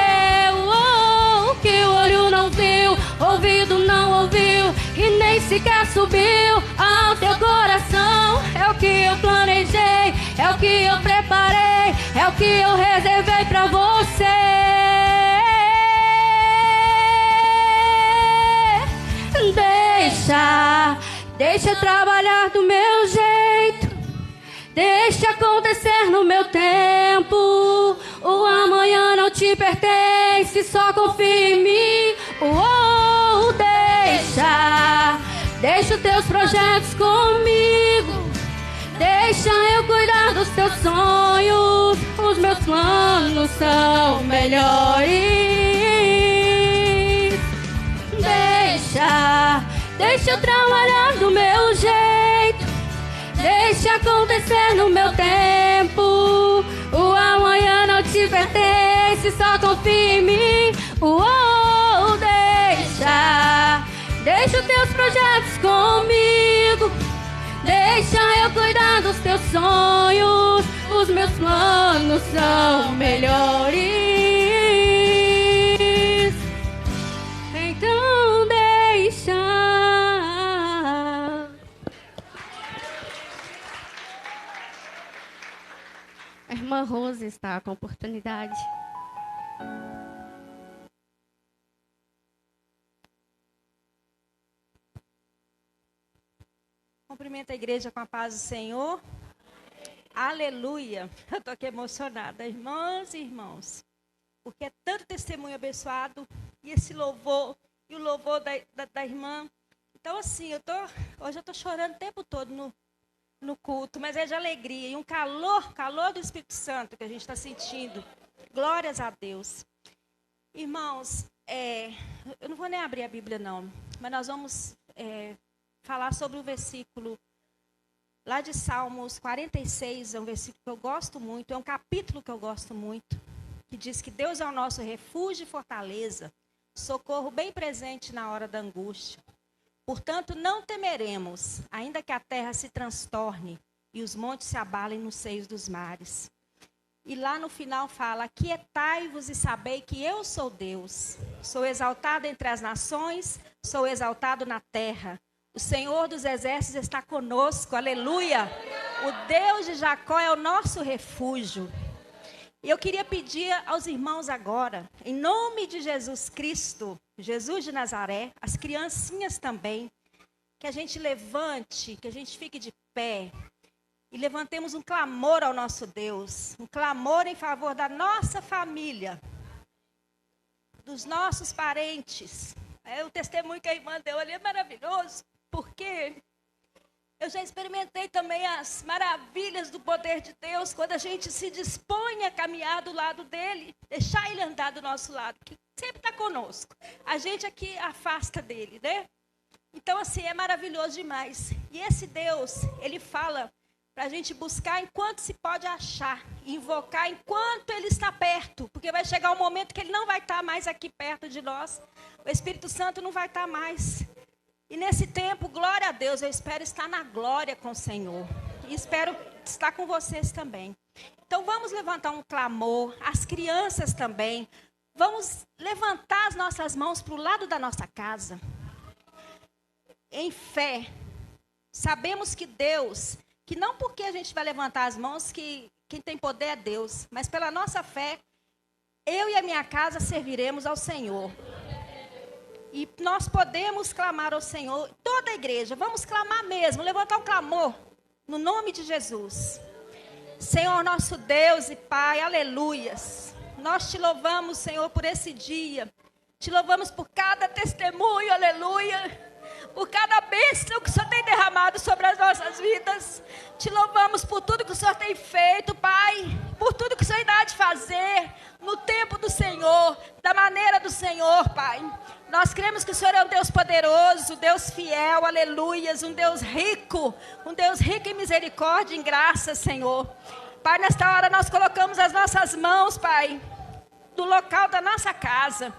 O que o olho não viu, ouvido não ouviu e nem sequer subiu ao teu coração. É o que eu planejei, é o que eu preparei, é o que eu reservei pra você. Deixa eu trabalhar do meu jeito. Deixa acontecer no meu tempo. O amanhã não te pertence, só confia em mim. Deixa os teus projetos comigo. Deixa eu cuidar dos teus sonhos. Os meus planos são melhores. Deixa eu trabalhar do meu jeito. Deixa acontecer no meu tempo. O amanhã não te pertence, só confia em mim. Deixa os teus projetos comigo. Deixa eu cuidar dos teus sonhos. Os meus planos são melhores. irmã Rose está com oportunidade. Cumprimento a igreja com a paz do Senhor. Aleluia. Eu estou aqui emocionada, irmãs e irmãos. Porque é tanto testemunho abençoado. E esse louvor, e o louvor da irmã. Então, assim, hoje eu estou chorando o tempo todo no culto, mas é de alegria. E um calor do Espírito Santo que a gente está sentindo. Glórias a Deus. Irmãos, eu não vou nem abrir a Bíblia, não. Mas nós vamos falar sobre o versículo lá de Salmos 46, é um versículo que eu gosto muito, é um capítulo que eu gosto muito, que diz que Deus é o nosso refúgio e fortaleza, socorro bem presente na hora da angústia. Portanto, não temeremos, ainda que a terra se transtorne e os montes se abalem nos seios dos mares. E lá no final fala, aquietai-vos e sabei que eu sou Deus. Sou exaltado entre as nações, sou exaltado na terra. O Senhor dos exércitos está conosco, aleluia. O Deus de Jacó é o nosso refúgio. E eu queria pedir aos irmãos agora, em nome de Jesus Cristo, Jesus de Nazaré, as criancinhas também, que a gente levante, que a gente fique de pé e levantemos um clamor ao nosso Deus, um clamor em favor da nossa família, dos nossos parentes. O testemunho que a irmã deu ali é maravilhoso. Porque eu já experimentei também as maravilhas do poder de Deus quando a gente se dispõe a caminhar do lado dele, deixar ele andar do nosso lado, que sempre está conosco. A gente aqui afasta dele, né? Então, assim, é maravilhoso demais. E esse Deus, ele fala para a gente buscar enquanto se pode achar, invocar enquanto ele está perto, porque vai chegar um momento que ele não vai estar mais aqui perto de nós. O Espírito Santo não vai estar mais. E nesse tempo, glória a Deus, eu espero estar na glória com o Senhor. E espero estar com vocês também. Então vamos levantar um clamor, as crianças também. Vamos levantar as nossas mãos para o lado da nossa casa. Em fé. Sabemos que Deus, que não porque a gente vai levantar as mãos, que quem tem poder é Deus. Mas pela nossa fé, eu e a minha casa serviremos ao Senhor. E nós podemos clamar ao Senhor, toda a igreja, vamos clamar mesmo, levantar um clamor, no nome de Jesus. Senhor nosso Deus e Pai, aleluias. Nós te louvamos, Senhor, por esse dia. Te louvamos por cada testemunho, aleluia. Por cada bênção que o Senhor tem derramado sobre as nossas vidas. Te louvamos por tudo que o Senhor tem feito, Pai. Por tudo que o Senhor irá de fazer no tempo do Senhor, da maneira do Senhor, Pai. Nós cremos que o Senhor é um Deus poderoso, Deus fiel, aleluias, um Deus rico em misericórdia e em graça, Senhor. Pai, nesta hora nós colocamos as nossas mãos, Pai, do local da nossa casa.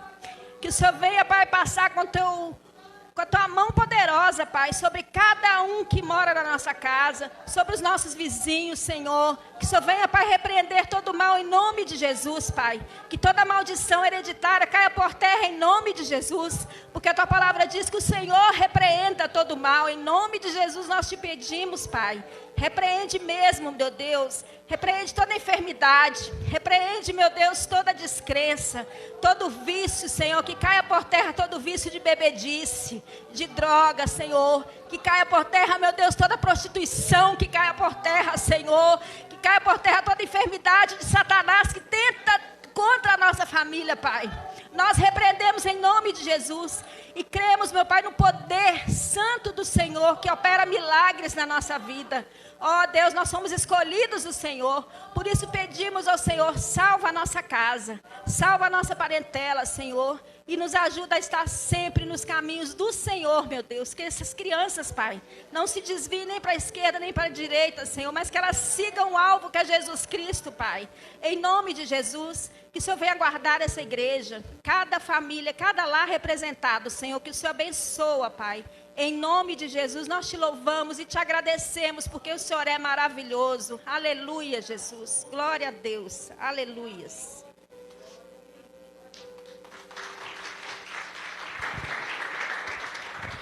Que o Senhor venha, Pai, passar com a tua mão poderosa, Pai, sobre cada um que mora na nossa casa, sobre os nossos vizinhos, Senhor. Que o Senhor venha, Pai, repreender todo o mal em nome de Jesus, Pai. Que toda maldição hereditária caia por terra em nome de Jesus. Porque a tua palavra diz que o Senhor repreenda todo o mal. Em nome de Jesus nós te pedimos, Pai. Repreende mesmo, meu Deus. Repreende toda enfermidade. Repreende, meu Deus, toda descrença. Todo vício, Senhor. Que caia por terra todo vício de bebedice, de droga, Senhor. Que caia por terra, meu Deus, toda prostituição. Que caia por terra, Senhor. Que caia por terra toda enfermidade de Satanás que tenta contra a nossa família, Pai. Nós repreendemos em nome de Jesus e cremos, meu Pai, no poder santo do Senhor que opera milagres na nossa vida. Ó Deus, nós somos escolhidos do Senhor, por isso pedimos ao Senhor, salva a nossa casa, salva a nossa parentela, Senhor, e nos ajuda a estar sempre nos caminhos do Senhor, meu Deus. Que essas crianças, Pai, não se desviem nem para a esquerda nem para a direita, Senhor, mas que elas sigam o alvo que é Jesus Cristo, Pai. Em nome de Jesus, que o Senhor venha guardar essa igreja, cada família, cada lar representado, Senhor, que o Senhor abençoa, Pai. Em nome de Jesus, nós te louvamos e te agradecemos, porque o Senhor é maravilhoso. Aleluia, Jesus. Glória a Deus. Aleluias.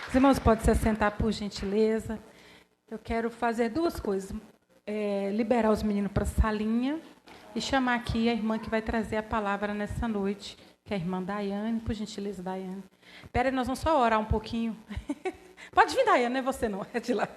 Os irmãos podem se assentar, por gentileza. Eu quero fazer duas coisas. Liberar os meninos para a salinha. e chamar aqui a irmã que vai trazer a palavra nessa noite, que é a irmã Daiane, por gentileza, Daiane. Espera aí, nós vamos só orar um pouquinho. Pode vir, Daiane, não é você não, é de lá.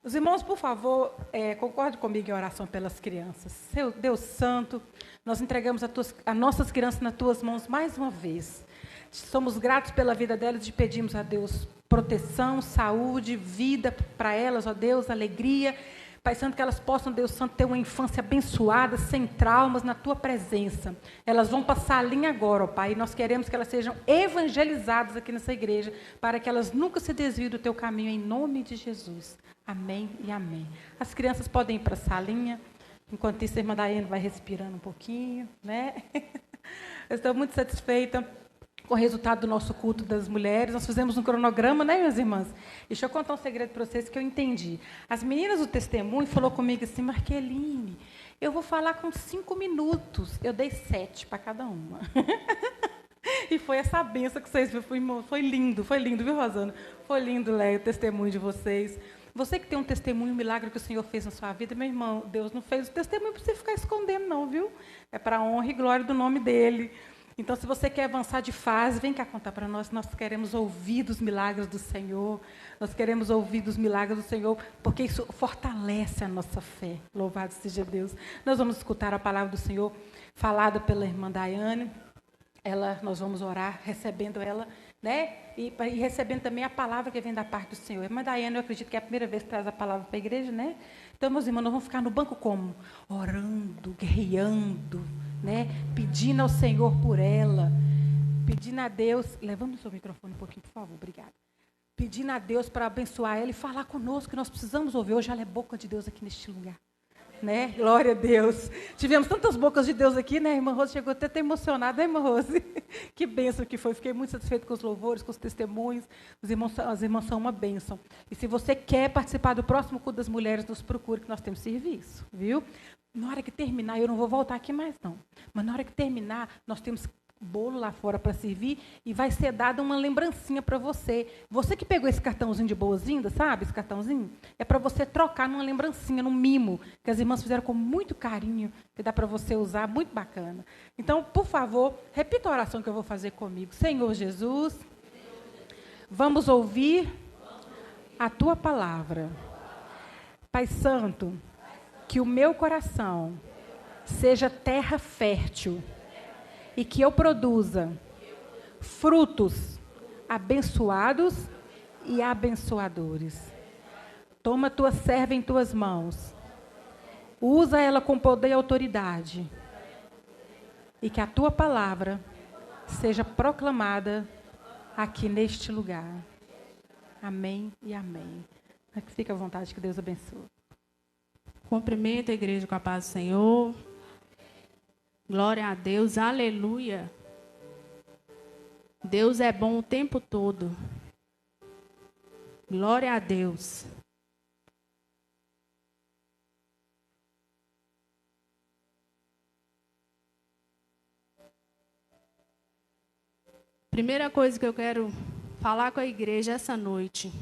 Os irmãos, por favor, concordem comigo em oração pelas crianças. Seu Deus Santo, nós entregamos as nossas crianças nas tuas mãos mais uma vez. Somos gratos pela vida delas e pedimos a Deus proteção, saúde, vida para elas, ó Deus, alegria. Pai Santo, que elas possam, Deus Santo, ter uma infância abençoada, sem traumas, na Tua presença. Elas vão passar a linha agora, ó Pai, e nós queremos que elas sejam evangelizadas aqui nessa igreja, para que elas nunca se desviem do Teu caminho, em nome de Jesus. Amém e amém. As crianças podem ir para a salinha, enquanto isso a irmã Daiane vai respirando um pouquinho, né? Eu estou muito satisfeita com o resultado do nosso culto das mulheres. Nós fizemos um cronograma, né, minhas irmãs? Deixa eu contar um segredo para vocês que eu entendi. As meninas do testemunho falou comigo assim, Marqueline, eu vou falar com 5 minutos. Eu dei 7 para cada uma. E foi essa benção que vocês viram. Foi lindo, viu, Rosana? Foi lindo, Léo, o testemunho de vocês. Você que tem um testemunho, um milagre que o Senhor fez na sua vida, meu irmão, Deus não fez o testemunho para você ficar escondendo, não, viu? É para a honra e glória do nome dEle. Então, se você quer avançar de fase, vem cá contar para nós. Nós queremos ouvir dos milagres do Senhor. Nós queremos ouvir dos milagres do Senhor, porque isso fortalece a nossa fé. Louvado seja Deus. Nós vamos escutar a palavra do Senhor falada pela irmã Daiane. Nós vamos orar, recebendo ela, né? E recebendo também a palavra que vem da parte do Senhor. Irmã Daiane, eu acredito que é a primeira vez que traz a palavra para a igreja, né? Então, meus irmãos, nós vamos ficar no banco como? Orando, guerreando, né? Pedindo ao Senhor por ela, pedindo a Deus, levando o seu microfone um pouquinho, por favor, obrigada. Pedindo a Deus para abençoar ela e falar conosco, que nós precisamos ouvir. Hoje ela é boca de Deus aqui neste lugar, né? Glória a Deus. Tivemos tantas bocas de Deus aqui, né? A irmã Rose chegou até emocionada, né, irmã Rose? Que bênção que foi. Fiquei muito satisfeita com os louvores, com os testemunhos. As irmãs são uma bênção. E se você quer participar do próximo culto das mulheres, nos procure, que nós temos serviço, viu? Na hora que terminar, eu não vou voltar aqui mais, não. Mas na hora que terminar, nós temos bolo lá fora para servir e vai ser dada uma lembrancinha para você. Você que pegou esse cartãozinho de boas-vindas, sabe? Esse cartãozinho é para você trocar numa lembrancinha, num mimo, que as irmãs fizeram com muito carinho, que dá para você usar, muito bacana. Então, por favor, repita a oração que eu vou fazer comigo. Senhor Jesus, vamos ouvir a Tua palavra. Pai Santo, que o meu coração seja terra fértil e que eu produza frutos abençoados e abençoadores. Toma tua serva em tuas mãos. Usa ela com poder e autoridade. E que a tua palavra seja proclamada aqui neste lugar. Amém e amém. Fica à vontade, que Deus abençoe. Cumprimento a igreja com a paz do Senhor. Glória a Deus, aleluia. Deus é bom o tempo todo. Glória a Deus. Primeira coisa que eu quero falar com a igreja essa noite.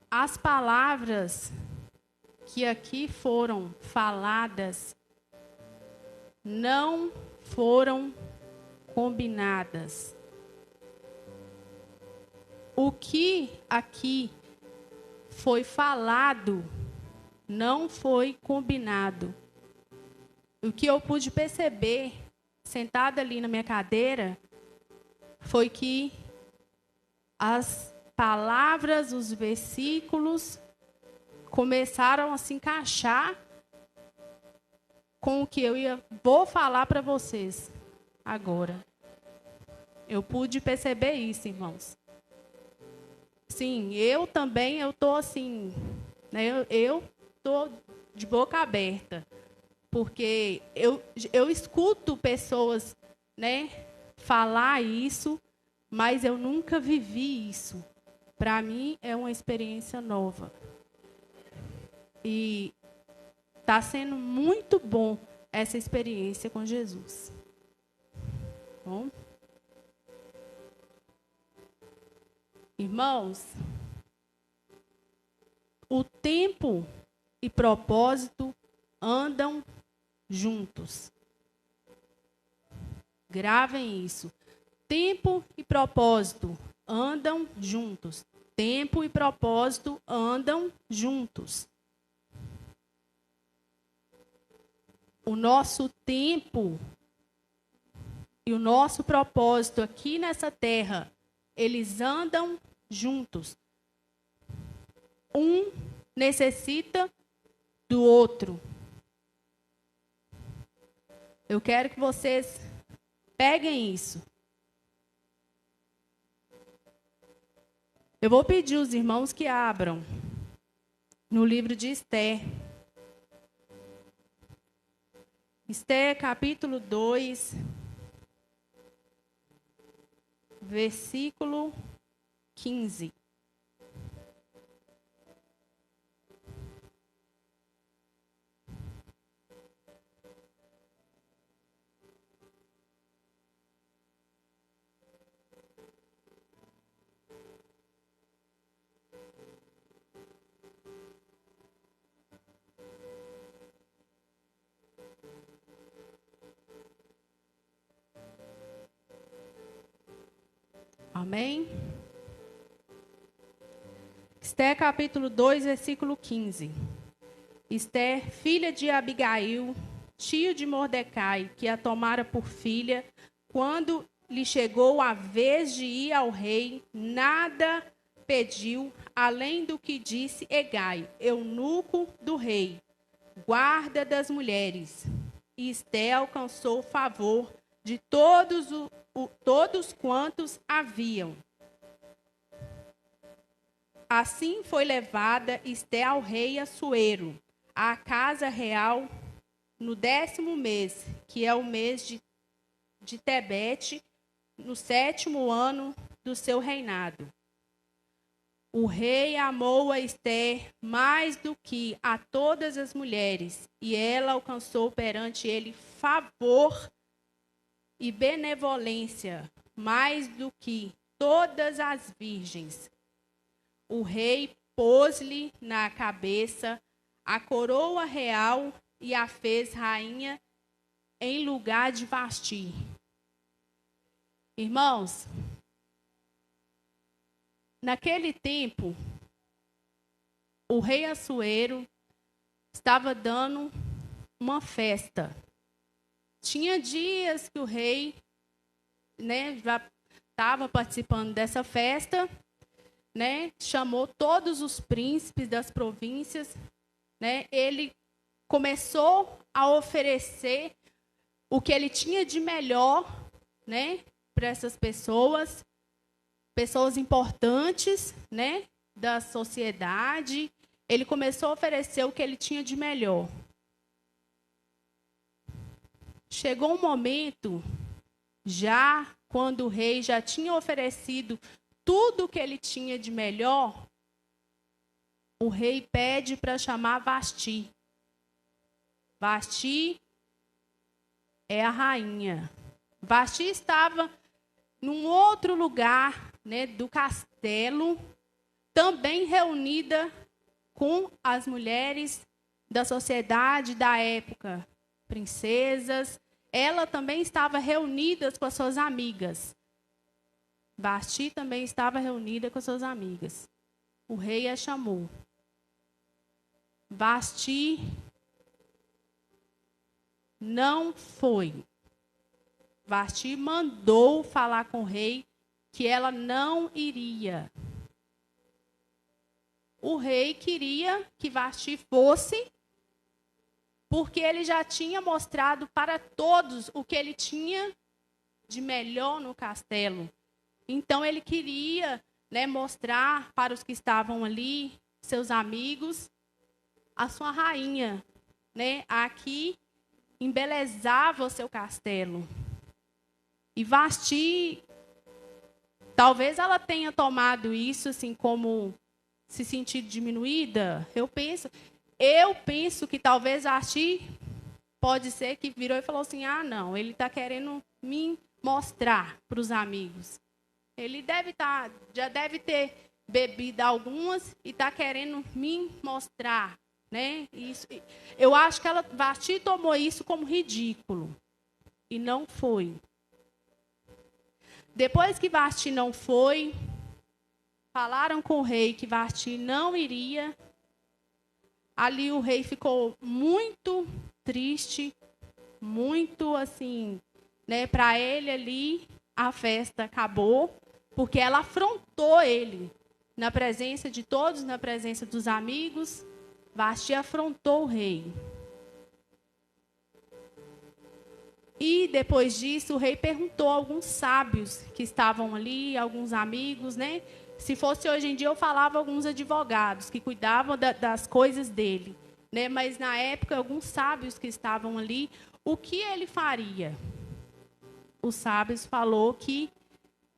As palavras que aqui foram faladas não foram combinadas. O que aqui foi falado não foi combinado. O que eu pude perceber, sentada ali na minha cadeira, foi que as palavras, os versículos começaram a se encaixar com o que vou falar para vocês agora. Eu pude perceber isso, irmãos. Sim, eu também, eu estou assim, né, eu estou de boca aberta, porque eu escuto pessoas, né, falar isso, mas eu nunca vivi isso. Para mim é uma experiência nova. E está sendo muito bom essa experiência com Jesus. Bom? Irmãos, o tempo e propósito andam juntos. Gravem isso. Tempo e propósito andam juntos. Tempo e propósito andam juntos. O nosso tempo e o nosso propósito aqui nessa terra, eles andam juntos. Um necessita do outro. Eu quero que vocês peguem isso. Eu vou pedir os irmãos que abram no livro de Esther. Esther, capítulo 2, versículo 15. Amém? Esther, capítulo 2, versículo 15. Esther, filha de Abigail, tio de Mordecai, que a tomara por filha, quando lhe chegou a vez de ir ao rei, nada pediu, além do que disse Hegai, eunuco do rei, guarda das mulheres. E Esther alcançou o favor de todos quantos haviam. Assim foi levada Esther ao rei Assuero, à casa real, no 10º mês, que é o mês de Tebete, no 7º ano do seu reinado. O rei amou a Esther mais do que a todas as mulheres, e ela alcançou perante ele favor e benevolência, mais do que todas as virgens. O rei pôs-lhe na cabeça a coroa real e a fez rainha em lugar de Vasti. Irmãos, naquele tempo, o rei Assuero estava dando uma festa. Tinha dias que o rei, já estava participando dessa festa, chamou todos os príncipes das províncias, ele começou a oferecer o que ele tinha de melhor, para essas pessoas importantes, da sociedade. Ele começou a oferecer o que ele tinha de melhor. Chegou um momento, já quando o rei já tinha oferecido tudo o que ele tinha de melhor, o rei pede para chamar Vasti. Vasti é a rainha. Vasti estava num outro lugar, do castelo, também reunida com as mulheres da sociedade da época, princesas. Ela também estava reunida com as suas amigas. Vasti também estava reunida com as suas amigas. O rei a chamou. Vasti não foi. Vasti mandou falar com o rei que ela não iria. O rei queria que Vasti fosse, porque ele já tinha mostrado para todos o que ele tinha de melhor no castelo. Então, ele queria mostrar para os que estavam ali, seus amigos, a sua rainha, a que embelezava o seu castelo. E Vasti, talvez ela tenha tomado isso assim como se sentir diminuída. Eu penso que talvez Vasti pode ser que virou e falou assim: ah, não, ele está querendo me mostrar para os amigos. Ele já deve ter bebido algumas e está querendo me mostrar, né? Eu acho que Vasti tomou isso como ridículo. E não foi. Depois que Vasti não foi, falaram com o rei que Vasti não iria. Ali o rei ficou muito triste, muito assim, né? Para ele ali a festa acabou, porque ela afrontou ele na presença de todos, na presença dos amigos. Vasti afrontou o rei. E depois disso o rei perguntou a alguns sábios que estavam ali, alguns amigos, né? Se fosse hoje em dia, eu falava alguns advogados que cuidavam das coisas dele, né? Mas na época, alguns sábios que estavam ali, o que ele faria? Os sábios falou que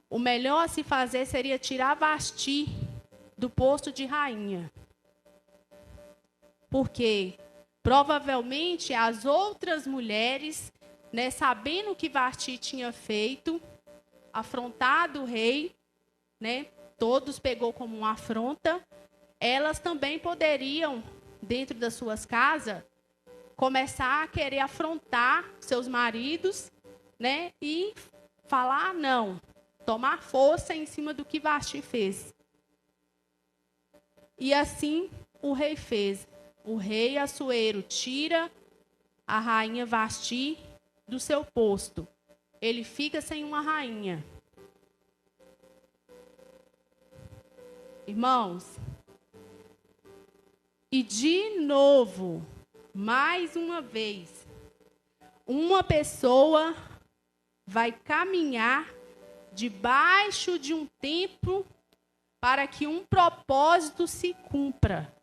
o melhor a se fazer seria tirar Vasti do posto de rainha. Porque provavelmente as outras mulheres, né, sabendo o que Vasti tinha feito, afrontado o rei, né? Todos pegou como uma afronta, elas também poderiam, dentro das suas casas, começar a querer afrontar seus maridos, né? E falar não, tomar força em cima do que Vasti fez. E assim o rei fez. O rei Assuero tira a rainha Vasti do seu posto. Ele fica sem uma rainha. Irmãos, e de novo, mais uma vez, uma pessoa vai caminhar debaixo de um templo para que um propósito se cumpra.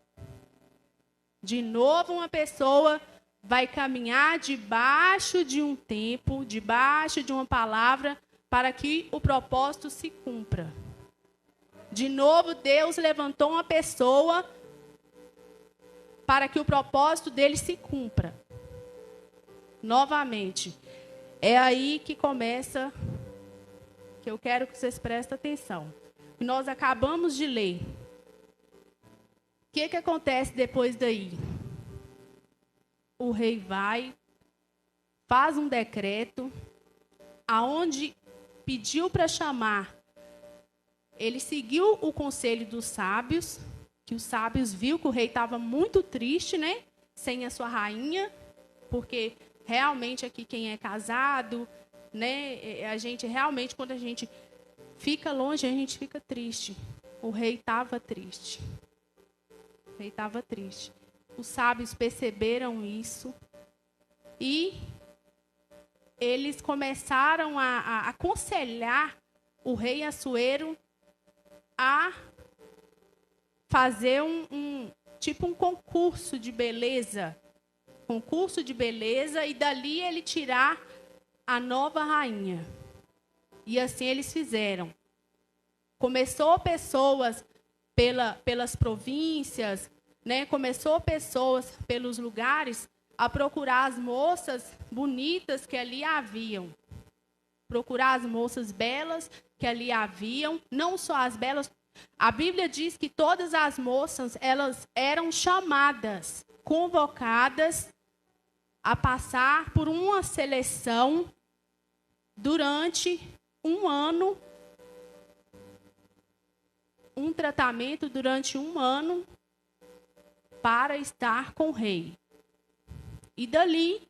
De novo, uma pessoa vai caminhar debaixo de um templo, debaixo de uma palavra, para que o propósito se cumpra. De novo, Deus levantou uma pessoa para que o propósito dele se cumpra. Novamente. É aí que começa, que eu quero que vocês prestem atenção. Nós acabamos de ler. O que acontece depois daí? O rei vai, faz um decreto, aonde pediu para chamar. Ele seguiu o conselho dos sábios, que os sábios viu que o rei estava muito triste, né? Sem a sua rainha, porque realmente aqui quem é casado, né? A gente realmente, quando a gente fica longe, a gente fica triste. O rei estava triste. O rei estava triste. Os sábios perceberam isso e eles começaram a aconselhar o rei Assuero a fazer tipo um concurso de beleza. Concurso de beleza, e dali ele tirar a nova rainha. E assim eles fizeram. Começou pessoas pelas províncias, né? Começou pessoas pelos lugares a procurar as moças bonitas que ali haviam. Procurar as moças belas que ali haviam, não só as belas. A Bíblia diz que todas as moças, elas eram chamadas, convocadas a passar por uma seleção durante um ano, um tratamento durante um ano para estar com o rei. E dali,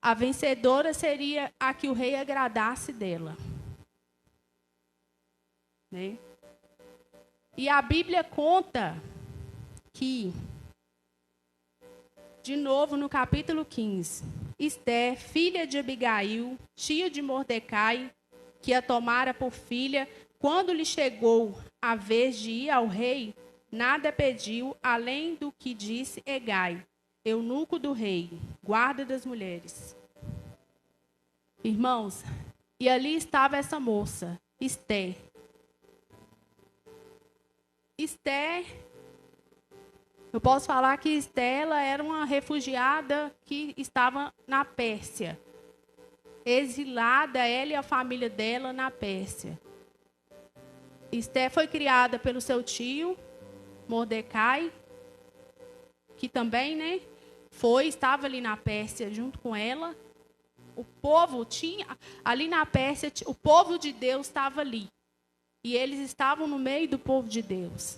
a vencedora seria a que o rei agradasse dela. Né? E a Bíblia conta que, de novo no capítulo 15, Esté, filha de Abigail, tia de Mordecai, que a tomara por filha, quando lhe chegou a vez de ir ao rei, nada pediu, além do que disse Hegai, eunuco do rei, guarda das mulheres. Irmãos, e ali estava essa moça, Esté. Esté, eu posso falar que Esté, ela era uma refugiada que estava na Pérsia. Exilada, ela e a família dela na Pérsia. Esté foi criada pelo seu tio, Mordecai. que também, né, estava ali na Pérsia junto com ela. O povo tinha, ali na Pérsia, o povo de Deus estava ali. E eles estavam no meio do povo de Deus.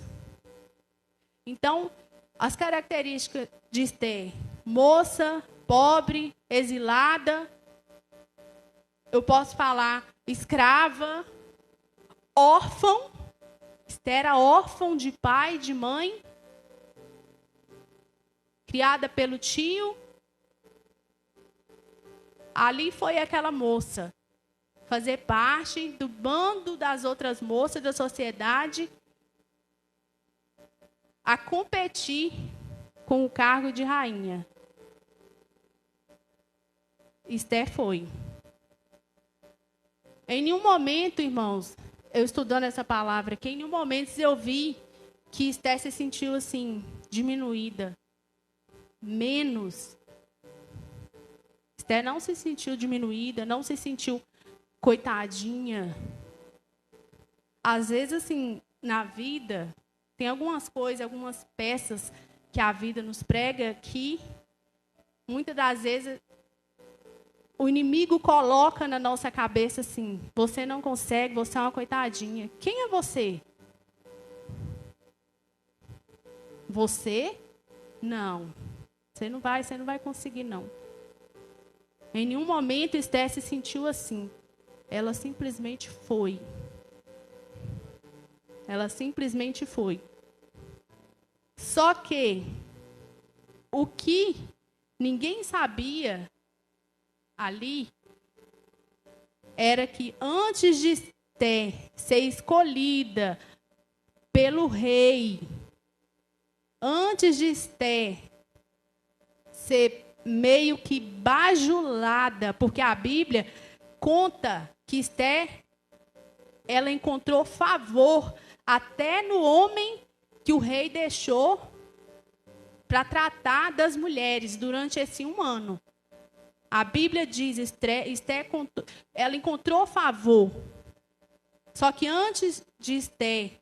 Então, as características de Esther: moça, pobre, exilada, eu posso falar escrava, órfã. Esther era órfã de pai, de mãe, criada pelo tio. Ali foi aquela moça fazer parte do bando das outras moças da sociedade a competir com o cargo de rainha. Esther foi. Em nenhum momento, irmãos, eu estudando essa palavra aqui, em nenhum momento eu vi que Esther se sentiu assim, diminuída, menos. Esther não se sentiu diminuída, não se sentiu coitadinha. Às vezes, assim, na vida, tem algumas coisas, algumas peças que a vida nos prega que, muitas das vezes, o inimigo coloca na nossa cabeça assim: você não consegue, você é uma coitadinha. Quem é você? Você? Não. Você não vai conseguir, não. Em nenhum momento Esther se sentiu assim. Ela simplesmente foi. Ela simplesmente foi. Só que o que ninguém sabia ali era que antes de Esther ser escolhida pelo rei, antes de Esther ser meio que bajulada, porque a Bíblia conta que Esther, ela encontrou favor até no homem que o rei deixou para tratar das mulheres durante esse 1 ano. A Bíblia diz, Esther, ela encontrou favor. Só que antes de Esther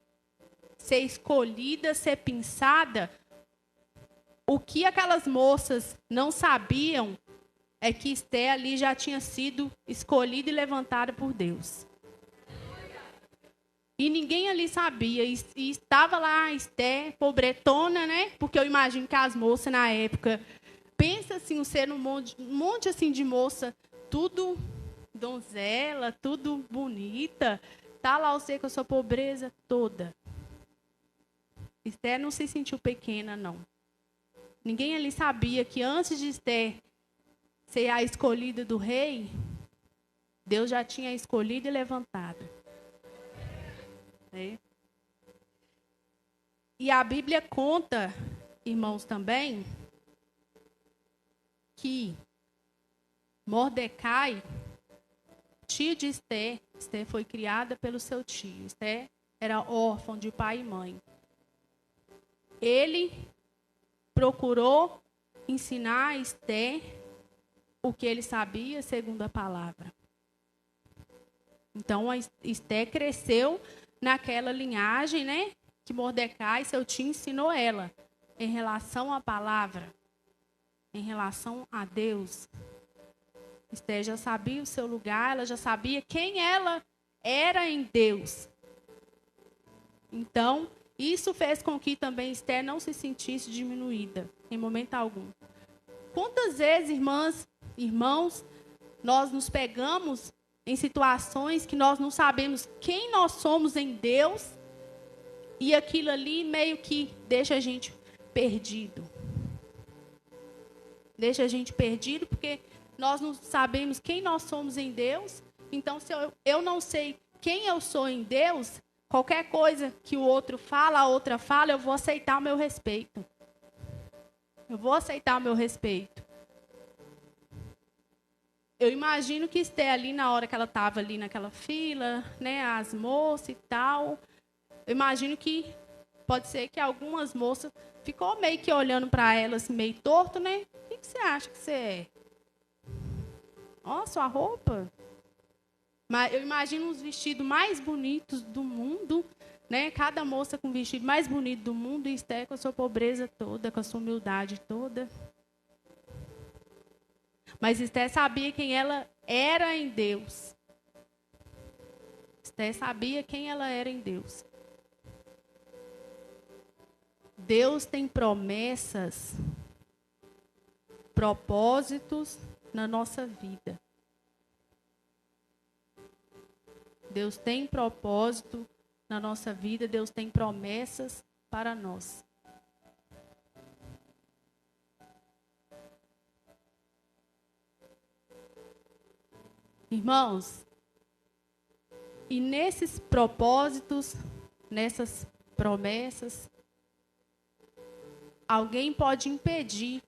ser escolhida, ser pensada, o que aquelas moças não sabiam é que Esther ali já tinha sido escolhida e levantada por Deus. E ninguém ali sabia. E estava lá a Esther, pobretona, né? Porque eu imagino que as moças na época, pensa assim, ser um monte assim de moça, tudo donzela, tudo bonita. Tá lá você com a sua pobreza toda. Esther não se sentiu pequena, não. Ninguém ali sabia que antes de Esther ser a escolhida do rei, Deus já tinha escolhido e levantado. É. E a Bíblia conta, irmãos, também, que Mordecai, tio de Esther, Esther foi criada pelo seu tio. Esther era órfã de pai e mãe. Ele procurou ensinar a Esther o que ele sabia segundo a palavra. Então, a Esther cresceu naquela linhagem, né, que Mordecai, seu tio, ensinou ela em relação à palavra, em relação a Deus. Esther já sabia o seu lugar, ela já sabia quem ela era em Deus. Então, isso fez com que também Esther não se sentisse diminuída, em momento algum. Quantas vezes, irmãs, irmãos, nós nos pegamos em situações que nós não sabemos quem nós somos em Deus e aquilo ali meio que deixa a gente perdido. Deixa a gente perdido porque nós não sabemos quem nós somos em Deus. Então, se eu não sei quem eu sou em Deus, qualquer coisa que o outro fala, a outra fala, eu vou aceitar o meu respeito. Eu vou aceitar o meu respeito. Eu imagino que Esther ali, na hora que ela estava ali naquela fila, né, as moças e tal, eu imagino que pode ser que algumas moças ficou meio que olhando para ela assim, meio torto, né? O que você acha que você é? Ó, sua roupa. Mas eu imagino os vestidos mais bonitos do mundo né? Cada moça com o vestido mais bonito do mundo e Esther com a sua pobreza toda, com a sua humildade toda. Mas Esther sabia quem ela era em Deus. Esther sabia quem ela era em Deus. Deus tem promessas, propósitos na nossa vida. Deus tem propósito na nossa vida, Deus tem promessas para nós. Irmãos, e nesses propósitos, nessas promessas, alguém pode impedir,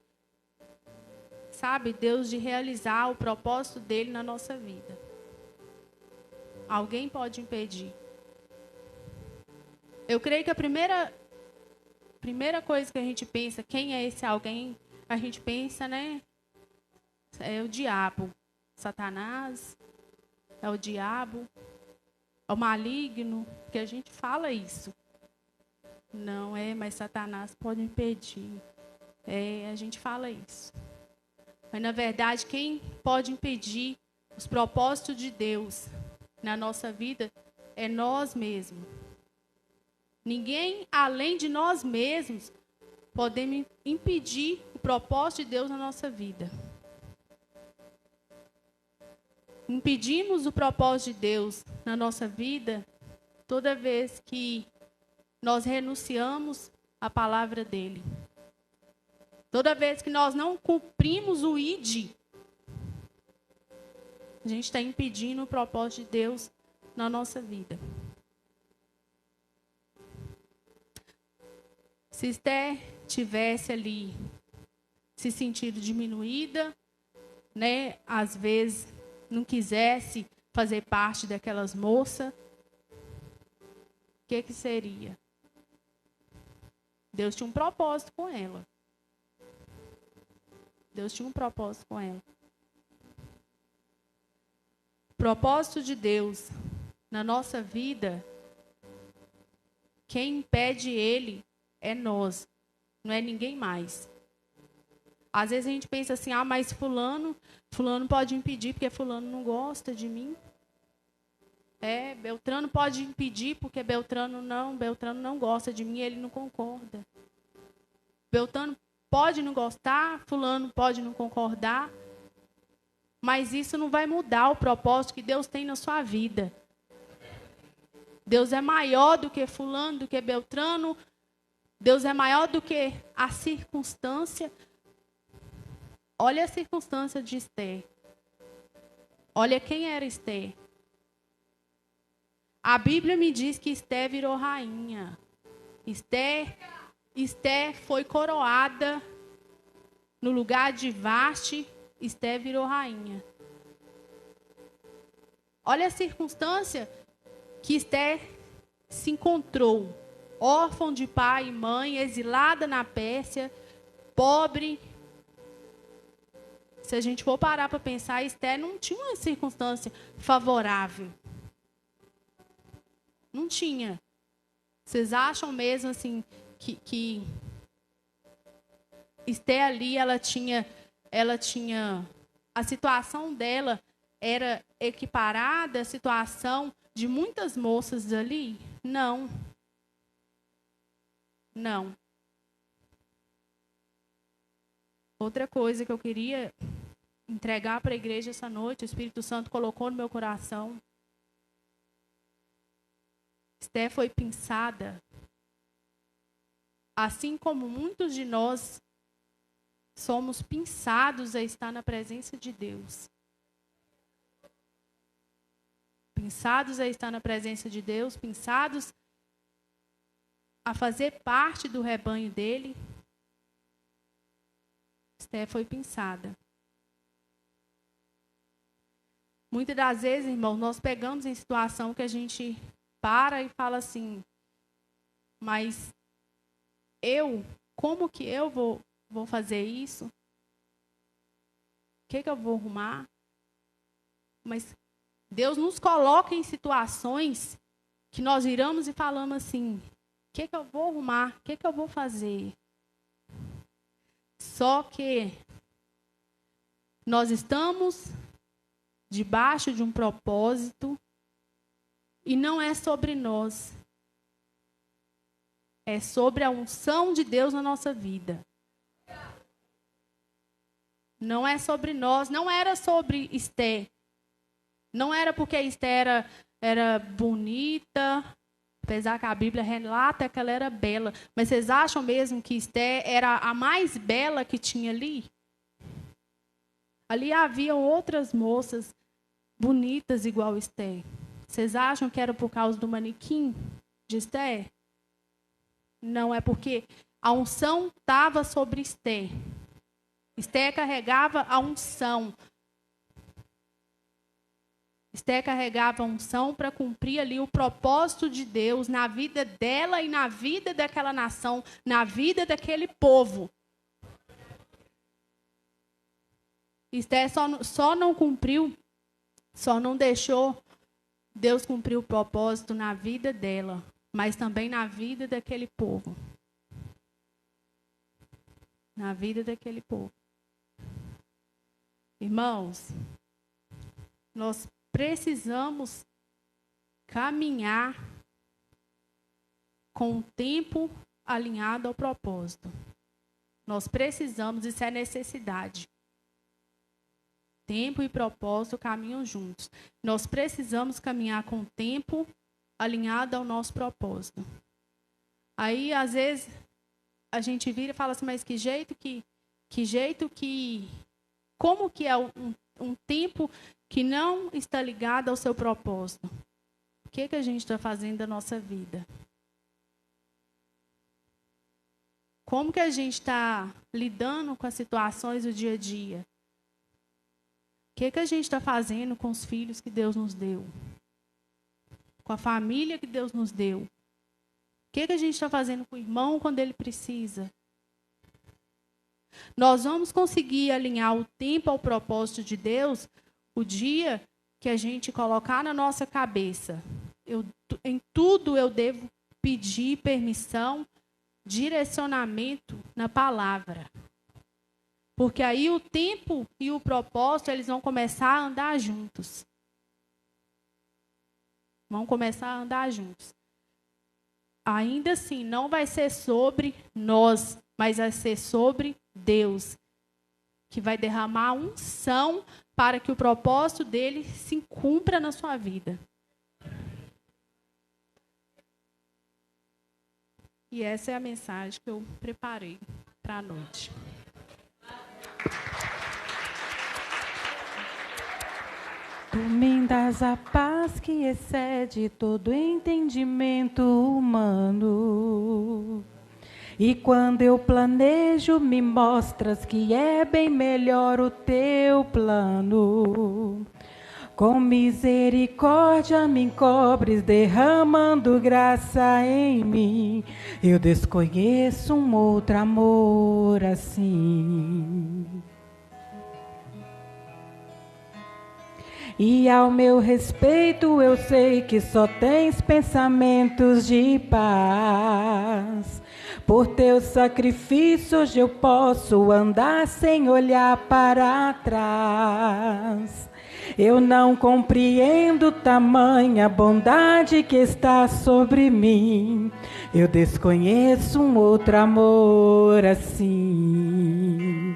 sabe, Deus de realizar o propósito dele na nossa vida. Alguém pode impedir. Eu creio que a primeira coisa que a gente pensa, quem é esse alguém? A gente pensa, né? É o diabo. Satanás, é o diabo, é o maligno, que a gente fala isso. Não é, mas Satanás pode impedir. A gente fala isso. Mas, na verdade, quem pode impedir os propósitos de Deus na nossa vida é nós mesmos. Ninguém, além de nós mesmos, podemos impedir o propósito de Deus na nossa vida. Impedimos o propósito de Deus na nossa vida toda vez que nós renunciamos à palavra dele. Toda vez que nós não cumprimos o ID, a gente está impedindo o propósito de Deus na nossa vida. Se Esther tivesse ali se sentido diminuída, né, às vezes não quisesse fazer parte daquelas moças, o que seria? Deus tinha um propósito com ela. Deus tinha um propósito com ela. O propósito de Deus na nossa vida, quem impede ele é nós, não é ninguém mais. Às vezes a gente pensa assim, mas fulano pode impedir porque fulano não gosta de mim. Beltrano pode impedir porque Beltrano não gosta de mim, ele não concorda. Beltrano pode não gostar, fulano pode não concordar, mas isso não vai mudar o propósito que Deus tem na sua vida. Deus é maior do que fulano, do que Beltrano, Deus é maior do que a circunstância. Olha a circunstância de Esther. Olha quem era Esther. A Bíblia me diz que Esther virou rainha. Esther foi coroada no lugar de Vasti. Esther virou rainha. Olha a circunstância que Esther se encontrou. Órfã de pai e mãe, exilada na Pérsia, pobre. Se a gente for parar para pensar, Esther não tinha uma circunstância favorável. Não tinha. Vocês acham mesmo assim que Esther ali, ela tinha a situação dela era equiparada à situação de muitas moças ali? Não. Não. Outra coisa que eu queria entregar para a igreja essa noite, o Espírito Santo colocou no meu coração. Esther foi pensada, assim como muitos de nós somos pensados a estar na presença de Deus. Pensados a estar na presença de Deus, pensados a fazer parte do rebanho dele. Esther foi pensada. Muitas das vezes, irmão, nós pegamos em situação que a gente para e fala assim, mas como que eu vou fazer isso? O que eu vou arrumar? Mas Deus nos coloca em situações que nós viramos e falamos assim, o que eu vou arrumar? O que eu vou fazer? Só que nós estamos debaixo de um propósito e não é sobre nós. É sobre a unção de Deus na nossa vida. Não é sobre nós, não era sobre Esté. Não era porque a Esté era bonita, apesar que a Bíblia relata que ela era bela. Mas vocês acham mesmo que Esté era a mais bela que tinha ali? Ali havia outras moças bonitas igual Esté. Vocês acham que era por causa do manequim de Esté? Não, é porque a unção estava sobre Esté. Esté carregava a unção. Esté carregava a unção para cumprir ali o propósito de Deus na vida dela e na vida daquela nação, na vida daquele povo. Esté só não cumpriu, só não deixou Deus cumprir o propósito na vida dela, mas também na vida daquele povo. Na vida daquele povo. Irmãos, nós precisamos caminhar com o tempo alinhado ao propósito. Nós precisamos, isso é necessidade. Tempo e propósito caminham juntos. Nós precisamos caminhar com o tempo alinhado ao nosso propósito. Aí, às vezes, a gente vira e fala assim, mas como que é um tempo que não está ligado ao seu propósito? O que a gente está fazendo da nossa vida? Como que a gente está lidando com as situações do dia a dia? O que a gente está fazendo com os filhos que Deus nos deu? Com a família que Deus nos deu? O que a gente está fazendo com o irmão quando ele precisa? Nós vamos conseguir alinhar o tempo ao propósito de Deus o dia que a gente colocar na nossa cabeça. Em tudo eu devo pedir permissão, direcionamento na palavra. Porque aí o tempo e o propósito, eles vão começar a andar juntos. Vão começar a andar juntos. Ainda assim, não vai ser sobre nós, mas vai ser sobre Deus, que vai derramar unção para que o propósito dele se cumpra na sua vida. E essa é a mensagem que eu preparei para a noite. Tu me dás a paz que excede todo entendimento humano. E quando eu planejo, me mostras que é bem melhor o teu plano. Com misericórdia me encobres, derramando graça em mim. Eu desconheço um outro amor assim. E ao meu respeito eu sei que só tens pensamentos de paz. Por teu sacrifício hoje eu posso andar sem olhar para trás. Eu não compreendo tamanha bondade que está sobre mim. Eu desconheço um outro amor assim.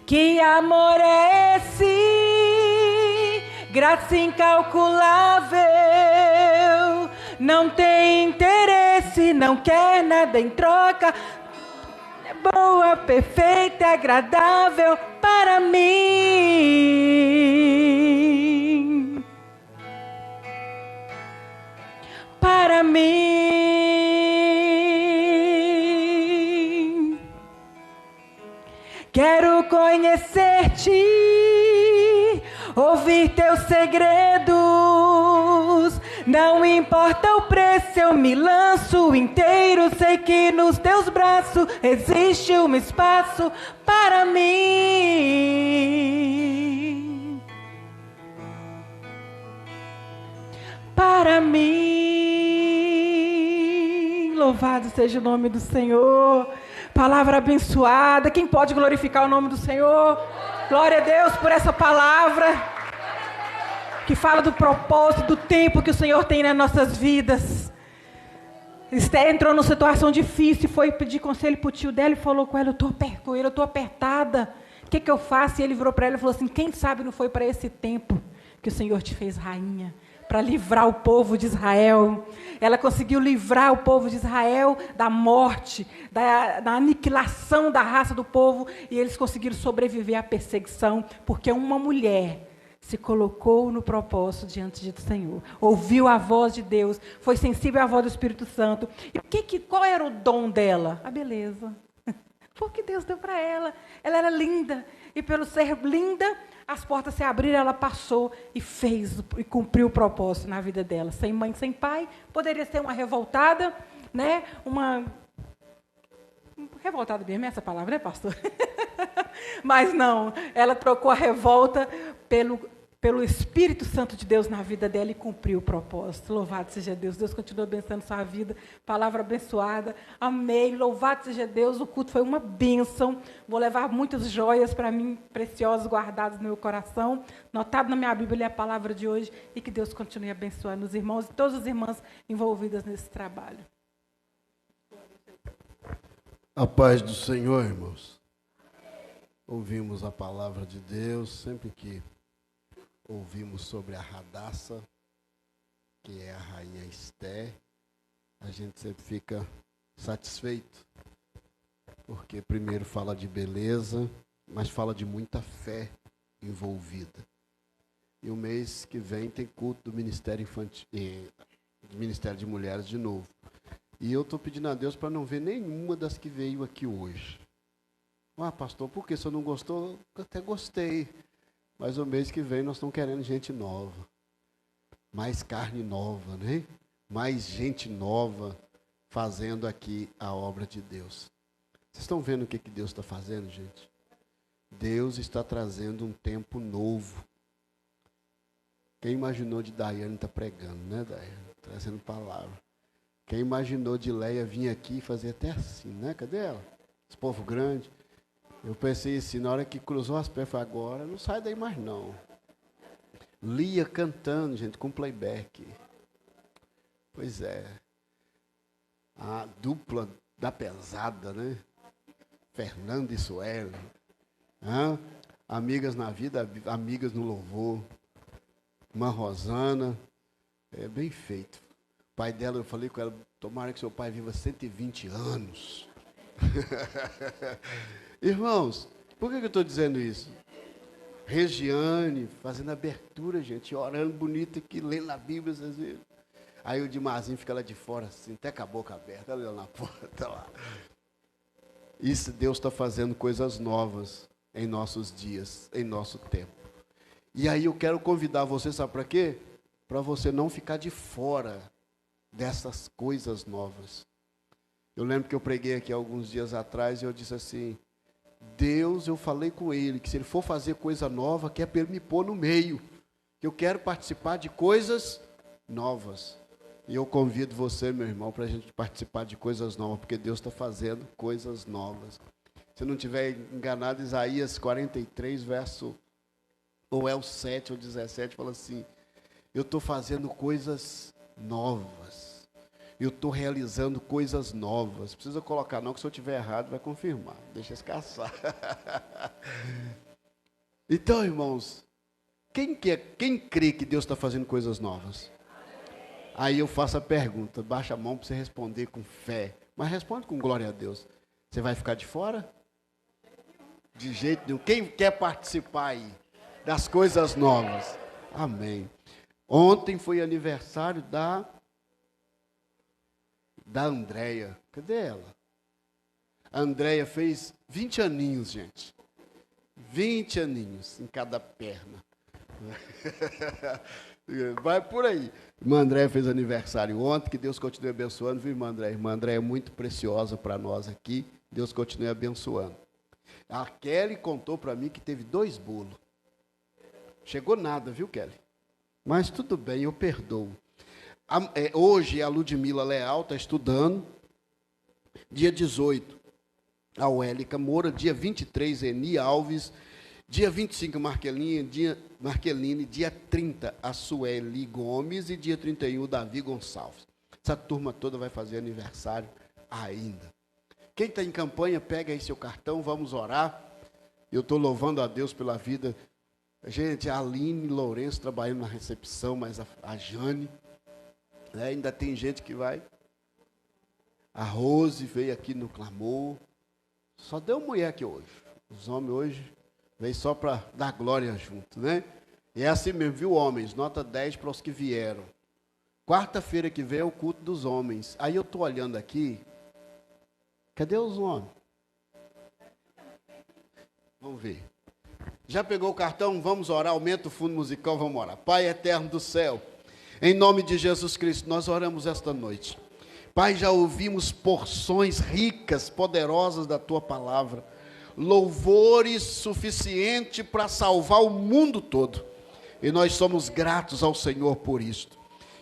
Que amor é esse? Graça incalculável. Não tem interesse, não quer nada em troca. É boa, perfeita, agradável para mim. Para mim. Quero conhecer-te, ouvir teus segredos. Não importa o preço, eu me lanço inteiro. Sei que nos teus braços existe um espaço para mim. para mim. Louvado seja o nome do Senhor. Palavra abençoada. Quem pode glorificar o nome do Senhor? Glória a Deus por essa palavra que fala do propósito, do tempo que o Senhor tem nas nossas vidas. Esther entrou numa situação difícil, foi pedir conselho para o tio dela e falou com ela: eu estou apertada, o que eu faço? E ele virou para ela e falou assim: quem sabe não foi para esse tempo que o Senhor te fez rainha, para livrar o povo de Israel. Ela conseguiu livrar o povo de Israel da morte, da aniquilação da raça do povo, e eles conseguiram sobreviver à perseguição, porque uma mulher se colocou no propósito diante do Senhor, ouviu a voz de Deus, foi sensível à voz do Espírito Santo. E qual era o dom dela? A beleza. Foi o que Deus deu para ela. Ela era linda, e pelo ser linda, as portas se abriram, ela passou e fez e cumpriu o propósito na vida dela. Sem mãe, sem pai, poderia ser uma revoltada, né? Uma revoltada mesmo, essa palavra, né, pastor? Mas não, ela trocou a revolta pelo Espírito Santo de Deus na vida dela e cumpriu o propósito. Louvado seja Deus. Deus continua abençoando sua vida. Palavra abençoada. Amém. Louvado seja Deus. O culto foi uma bênção. Vou levar muitas joias para mim, preciosas, guardadas no meu coração. Notado na minha Bíblia a palavra de hoje. E que Deus continue abençoando os irmãos e todas as irmãs envolvidas nesse trabalho. A paz do Senhor, irmãos. Ouvimos a palavra de Deus sempre que ouvimos sobre a Hadassah, que é a rainha Esther. A gente sempre fica satisfeito, porque primeiro fala de beleza, mas fala de muita fé envolvida. E o mês que vem tem culto do Ministério Infantil, do Ministério de Mulheres de novo. E eu estou pedindo a Deus para não ver nenhuma das que veio aqui hoje. Ah, pastor, por que? Se eu não gostou, eu até gostei. Mas o mês que vem nós estamos querendo gente nova. Mais carne nova, né? Mais gente nova fazendo aqui a obra de Deus. Vocês estão vendo o que Deus está fazendo, gente? Deus está trazendo um tempo novo. Quem imaginou de Daiane estar pregando, né, Daiane? Trazendo palavra. Quem imaginou de Leia vir aqui e fazer até assim, né? Cadê ela? Esse povo grande. Eu pensei assim, na hora que cruzou as pernas, falei, agora não sai daí mais não. Lia cantando, gente, com playback. Pois é. A dupla da pesada, né? Fernanda e Sueli. Amigas na vida, amigas no louvor. Irmã Rosana. É bem feito. O pai dela, eu falei com ela, tomara que seu pai viva 120 anos. Irmãos, por que eu estou dizendo isso? Regiane, fazendo abertura, gente, orando bonito aqui, lendo a Bíblia, vocês viram? Aí o Dimarzinho fica lá de fora, assim, até com a boca aberta, olha lá na porta lá. Isso, Deus está fazendo coisas novas em nossos dias, em nosso tempo. E aí eu quero convidar você, sabe para quê? Para você não ficar de fora dessas coisas novas. Eu lembro que eu preguei aqui alguns dias atrás e eu disse assim, Deus, eu falei com Ele, que se Ele for fazer coisa nova, quer para Ele me pôr no meio, que eu quero participar de coisas novas. E eu convido você, meu irmão, para a gente participar de coisas novas, porque Deus está fazendo coisas novas. Se eu não estiver enganado, Isaías 43, verso, ou é o 7 ou 17, fala assim, eu estou fazendo coisas novas. Eu estou realizando coisas novas. Precisa colocar não, que se eu estiver errado, vai confirmar. Deixa escassar. Então, irmãos, quem crê que Deus está fazendo coisas novas? Aí eu faço a pergunta, baixa a mão para você responder com fé. Mas responde com glória a Deus. Você vai ficar de fora? De jeito nenhum. Quem quer participar aí das coisas novas? Amém. Ontem foi aniversário da Andréia. Cadê ela? A Andréia fez 20 aninhos, gente. 20 aninhos em cada perna. Vai por aí. Irmã Andréia fez aniversário ontem, que Deus continue abençoando, viu, irmã Andréia? Irmã Andréia é muito preciosa para nós aqui. Deus continue abençoando. A Kelly contou para mim que teve 2 bolos. Chegou nada, viu, Kelly? Mas tudo bem, eu perdoo. Hoje a Ludmila Leal está estudando. Dia 18, a Wélica Moura. Dia 23, Eni Alves. Dia 25, Marqueline. Dia 30, a Sueli Gomes. E dia 31, o Davi Gonçalves. Essa turma toda vai fazer aniversário ainda. Quem está em campanha, pega aí seu cartão, vamos orar. Eu estou louvando a Deus pela vida. Gente, a Aline Lourenço trabalhando na recepção, mas a Jane, né, ainda tem gente que vai. A Rose veio aqui no clamor. Só deu mulher aqui hoje. Os homens hoje veio só para dar glória junto, né? E é assim mesmo, viu, homens? Nota 10 para os que vieram. Quarta-feira que vem é o culto dos homens. Aí eu estou olhando aqui. Cadê os homens? Vamos ver. Já pegou o cartão? Vamos orar. Aumenta o fundo musical, vamos orar. Pai eterno do céu, em nome de Jesus Cristo, nós oramos esta noite. Pai, já ouvimos porções ricas, poderosas da Tua palavra. Louvores suficientes para salvar o mundo todo. E nós somos gratos ao Senhor por isto.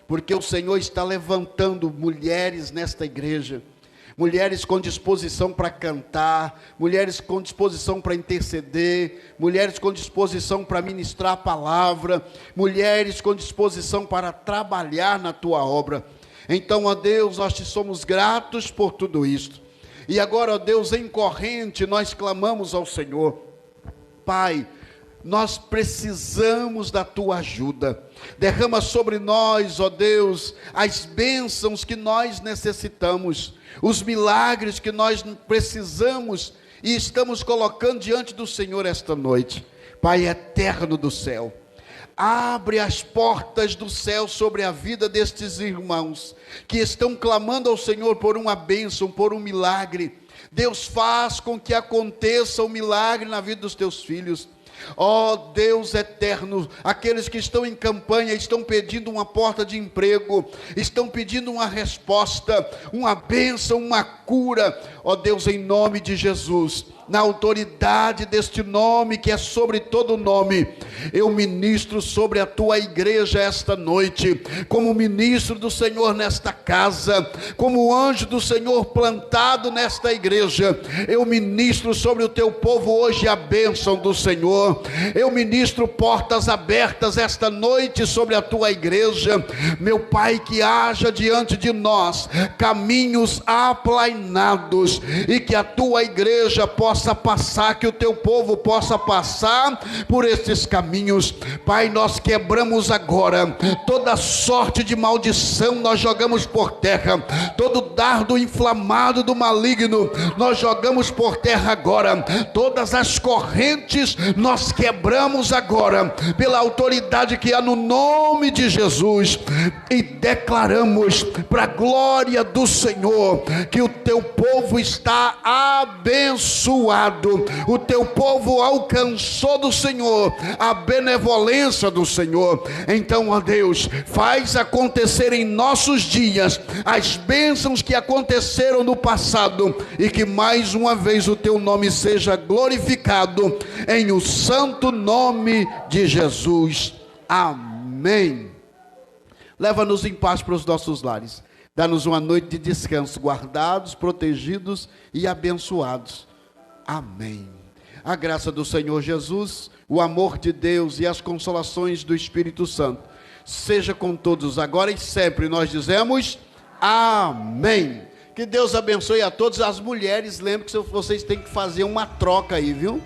Porque o Senhor está levantando mulheres nesta igreja. Mulheres com disposição para cantar, mulheres com disposição para interceder, mulheres com disposição para ministrar a palavra, mulheres com disposição para trabalhar na Tua obra. Então, ó Deus, nós te somos gratos por tudo isto. E agora, ó Deus, em corrente, nós clamamos ao Senhor. Pai, nós precisamos da Tua ajuda. Derrama sobre nós, ó Deus, as bênçãos que nós necessitamos, os milagres que nós precisamos e estamos colocando diante do Senhor esta noite. Pai eterno do céu, abre as portas do céu sobre a vida destes irmãos que estão clamando ao Senhor por uma bênção, por um milagre. Deus, faz com que aconteça o milagre na vida dos Teus filhos. Ó Deus eterno, aqueles que estão em campanha, estão pedindo uma porta de emprego, estão pedindo uma resposta, uma bênção, uma cura. Ó Deus, em nome de Jesus, na autoridade deste nome que é sobre todo nome, eu ministro sobre a Tua igreja esta noite, como ministro do Senhor nesta casa, como anjo do Senhor plantado nesta igreja. Eu ministro sobre o Teu povo hoje a bênção do Senhor. Eu ministro portas abertas esta noite sobre a Tua igreja. Meu Pai, que haja diante de nós caminhos aplainados e que a Tua igreja possa passar, que o Teu povo possa passar por estes caminhos. Pai, nós quebramos agora toda sorte de maldição, nós jogamos por terra, todo dardo inflamado do maligno, nós jogamos por terra agora, todas as correntes nós quebramos agora, pela autoridade que há no nome de Jesus, e declaramos para a glória do Senhor, que o Teu povo está abençoado, o Teu povo alcançou do Senhor a benevolência do Senhor. Então, ó Deus, faz acontecer em nossos dias as bênçãos que aconteceram no passado, e que mais uma vez o Teu nome seja glorificado, em o santo nome de Jesus. Amém. Leva-nos em paz para os nossos lares. Dá-nos uma noite de descanso, guardados, protegidos e abençoados. Amém. A graça do Senhor Jesus, o amor de Deus e as consolações do Espírito Santo seja com todos agora e sempre. Nós dizemos amém. Que Deus abençoe a todos. As mulheres, lembrem que vocês têm que fazer uma troca aí, viu?